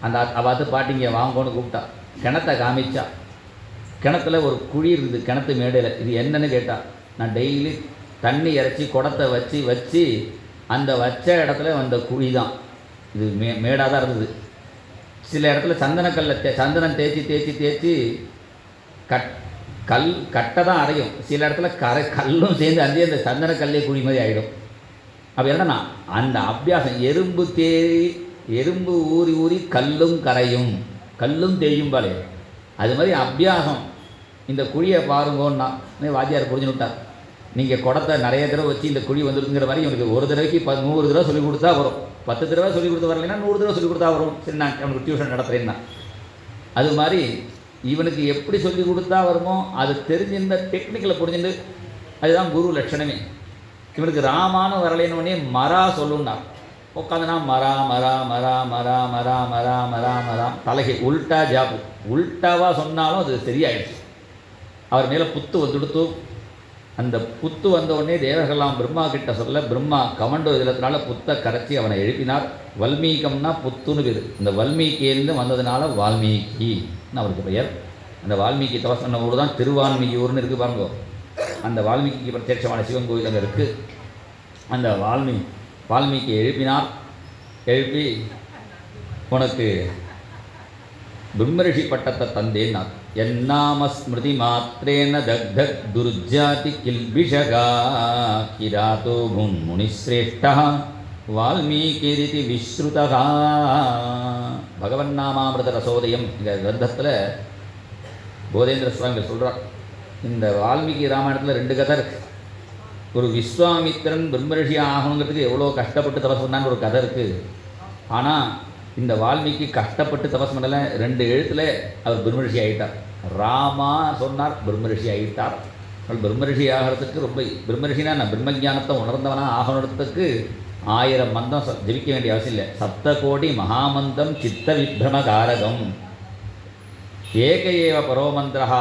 அந்த பார்த்து பாட்டிங்க வாங்கோன்னு கூப்பிட்டா. கிணத்தை காமிச்சா. கிணத்துல ஒரு குழி இருக்குது, கிணத்து மேடையில். இது என்னன்னு கேட்டா. நான் டெய்லி தண்ணி இறச்சி குடத்தை வச்சு அந்த வச்ச இடத்துல அந்த குழி தான். இது மேடாக தான் இருந்தது. சில இடத்துல சந்தனம் தேய்ச்சி கட்டை தான் அரையும். சில இடத்துல கல்லும் சேர்ந்து அந்த சந்தன கல்லே குழி மாதிரி ஆகிடும். அப்போ என்னன்னா அந்த அபியாசம், எறும்பு ஊறி கல்லும் கரையும், கல்லும் தேயும் பாலே. அது மாதிரி அபியாசம். இந்த குழியை பாருங்கன்னா வாத்தியார் புரிஞ்சு விட்டார். நீங்கள் குடத்தை நிறைய தடவை வச்சு இந்த குழி வந்துருக்குங்கிற மாதிரி இவனுக்கு ஒரு தடவைக்கு 100 தடவை சொல்லிக் கொடுத்தா வரும். 10 தடவை சொல்லிக் கொடுத்து வரலைன்னா 100 தடவை சொல்லிக் கொடுத்தா வரும். சரி, நான் அவனுக்கு டியூஷன் நடத்துகிறேன்னா அது மாதிரி இவனுக்கு எப்படி சொல்லி கொடுத்தா வருமோ அது தெரிஞ்சிருந்த டெக்னிக்கலை புரிஞ்சுட்டு, அதுதான் குரு லட்சணமே. இவனுக்கு ராமானு வரலைன்னொடனே மரா சொல்லுன்னா உட்காந்துனா மரா தலைகை உல்ட்டா ஜாப்பு. உல்ட்டாவாக சொன்னாலும் அது சரியாயிடுச்சு. அவர் மேலே புத்து வந்துடுத்து. அந்த புத்து வந்தவுடனே தேவர்கள்லாம் பிரம்மா கிட்ட சொல்ல, பிரம்மா கமண்டோ இதிலத்தினால புத்தை கரைச்சி அவனை எழுப்பினார். வல்மீகம்னா புத்துன்னு பேர். இந்த வல்மீகியிலிருந்து வந்ததுனால வால்மீகின்னு அவருக்கு பெயர். அந்த வால்மீகி தபஸ் பண்ண ஊர் தான் திருவால்மீகி ஊர்னு இருக்குது பாருங்க. அந்த வால்மீகிக்கு பிரத்யட்சமான சிவன் கோயில் அங்கே இருக்குது. அந்த வால்மீகி எழுப்பினார். எழுப்பி உனக்கு பிரம்மரிஷி பட்டத்தை தந்தேன்னார். என்னாம ஸ்மிருதி மாத்திரேன தக்தக் துர்ஜாதி கில்பிஷகா கிராதோ முனிஸ்ரேஷ்டா வால்மீகிரிதி விஸ்ருதகா. பகவன் நாமாமிருத ரசோதயம் இந்த கிரந்தத்தில் போதேந்திர சுவாமி சொல்கிறார். இந்த வால்மீகி ராமாயணத்தில் 2 கதை இருக்குது. ஒரு விஸ்வாமித்திரன் பிரம்மரிஷி ஆகணுங்கிறதுக்கு எவ்வளோ கஷ்டப்பட்டு தபஸ் பண்ணான்னு ஒரு கதை இருக்குது. ஆனால் இந்த வால்மீகி கஷ்டப்பட்டு தபஸ் பண்ணல, 2 எழுத்தில் அவர் பிரம்மரிஷி ஆகிட்டார். ராமா சொன்னார், பிரம்மரிஷி ஆகிட்டார். அவள் பிரம்மரிஷி ஆகிறதுக்கு ரொம்ப பிரம்மரிஷினா நான் பிரம்மஜானத்தை உணர்ந்தவனா ஆகணுறதுக்கு 1000 மந்தம் ஜபிக்க வேண்டிய அவசியம் இல்லை. 7 கோடி மகாமந்தம் சித்த விப்ரமகாரகம் ஏக ஏவ பரோமந்திரா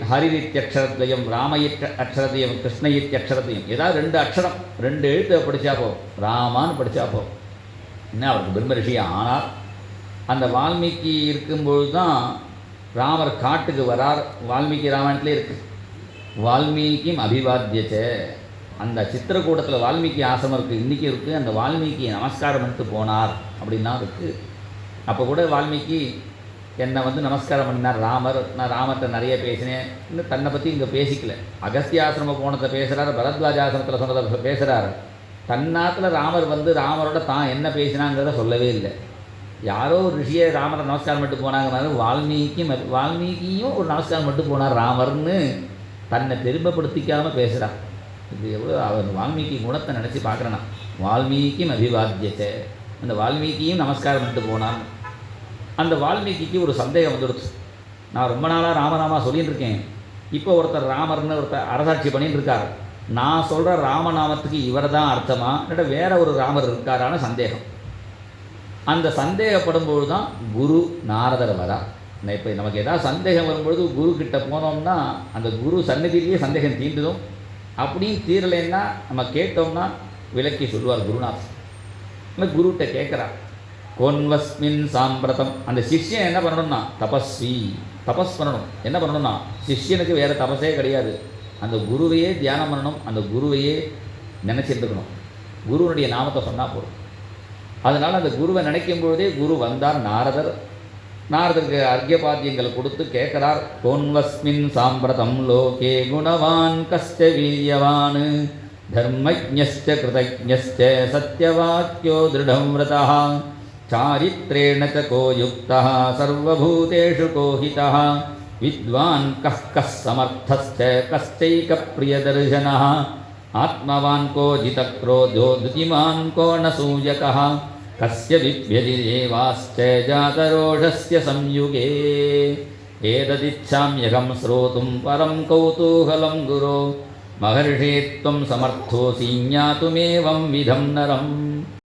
ஹரிரித்யக்ஷரத்வயம் அக்ஷரத்வயம் கிருஷ்ணயித்யக்ஷரத்வயம். ஏதாவது 2 அக்ஷரம் 2 எழுத்தை படித்தா போகும், ராமான்னு படித்தா போகும். என்ன அவருக்கு பிரம்மரிஷி ஆனார். அந்த வால்மீகி இருக்கும்பொழுது தான் ராமர் காட்டுக்கு வரார். வால்மீகி ராமாயணத்திலே இருக்குது. வால்மீகியும் அபிவாத்தியச்ச. அந்த சித்திரக்கூடத்தில் வால்மீகி ஆசிரமம் இருக்குது, இன்றைக்கி இருக்குது. அந்த வால்மீகி நமஸ்காரம் பண்ணிட்டு போனார் அப்படின்னா இருக்குது. அப்போ கூட வால்மீகி என்னை நமஸ்காரம் பண்ணினார் ராமர். நான் ராமர்கிட்ட நிறைய பேசினேன். இன்னும் தன்னை பற்றி இங்கே பேசிக்கல. அகஸ்தியாசிரம போனதை பேசுகிறார், பரத்வாஜாசிரமத்தில் சொன்னதை பேசுகிறார். தன்னாத்தில் ராமர் ராமரோட தான் என்ன பேசினாங்கிறத சொல்லவே இல்லை. யாரோ ஒரு ரிஷியை ராமரை நமஸ்காரம் பண்ணிட்டு போனாங்க. வால்மீகியும் ஒரு நமஸ்காரம் பண்ணிட்டு போனார் ராமர்னு தன்னை பெருமைப்படுத்திக்காமல் பேசுகிறார். இது எவ்வளோ அவர் வால்மீகி குணத்தை நினச்சி பார்க்குறேன்னா. வால்மீகியும் அபிவாத்தியத்தை, அந்த வால்மீகியும் நமஸ்காரம் பண்ணிட்டு போனான். அந்த வால்மீகிக்கு ஒரு சந்தேகம் வந்துடுச்சு. நான் ரொம்ப நாளாக ராமராமா சொல்லின்னு இருக்கேன். இப்போ ஒருத்தர் ராமர்னு ஒருத்தர் அரசாட்சி பண்ணின்னு இருக்கார். நான் சொல்கிற ராமநாமத்துக்கு இவர் தான் அர்த்தமா இல்லாட்ட வேற ஒரு ராமர் இருக்காரான சந்தேகம். அந்த சந்தேகப்படும்போது தான் குரு நாரதர் வரா. இப்போ நமக்கு ஏதாவது சந்தேகம் வரும்பொழுது குரு கிட்ட போனோம்னா அந்த குரு சந்நிதியிலேயே சந்தேகம் தீண்டுதும். அப்படியும் தீரலைன்னா நம்ம கேட்டோம்னா விளக்கி சொல்லுவார் குருநாத். இல்லை குருகிட்ட கேட்குறார், கோன்வஸ்மின் சாம்பிரதம். அந்த சிஷ்யன் என்ன பண்ணணும்னா தபஸ் பண்ணணும். என்ன பண்ணணும்னா சிஷ்யனுக்கு வேறு தபஸே கிடையாது. அந்த குருவையே தியானம் பண்ணணும், அந்த குருவையே நினச்சிருந்துக்கணும். குருவனுடைய நாமத்தை சொன்னால் போதும். அதனால் அந்த குருவை நினைக்கும் பொழுதே குரு வந்தார். நாரதர் நாரதருக்கு அர்க்கியபாத்தியங்கள் கொடுத்து கேட்கிறார். கோன்வஸ்மின் சாம்பிரதம் லோகே குணவான் கஷ்ட வீரியவான் தர்மஜ்ஞஸ்ச கிருதஜ்ஞஸ்ச சத்யவாக்யோ திருடம் விரதः சாரித்ரேண ச கோ யுக்தः சர்வபூதேஷு கோஹிதः வித்வான் கः சமர்த்தஸ்ச கஷ்டைக பிரியதர்சனः ஆத்மவான் கோ ஜிதக்ரோதோ துதிமான் கோ ந சூயகः கஸ்ய விப்யதி தேவாஸ்ச ஜாதரோஷஸ்ய சம்யுகே ஏததிச்சாம்யகம் ஸ்ரோதும் பரம் கௌதூகலம் குரோ மகர்ஷே த்வம் சமர்த்தோசி ஞாதுமேவம் விதம் நரம்.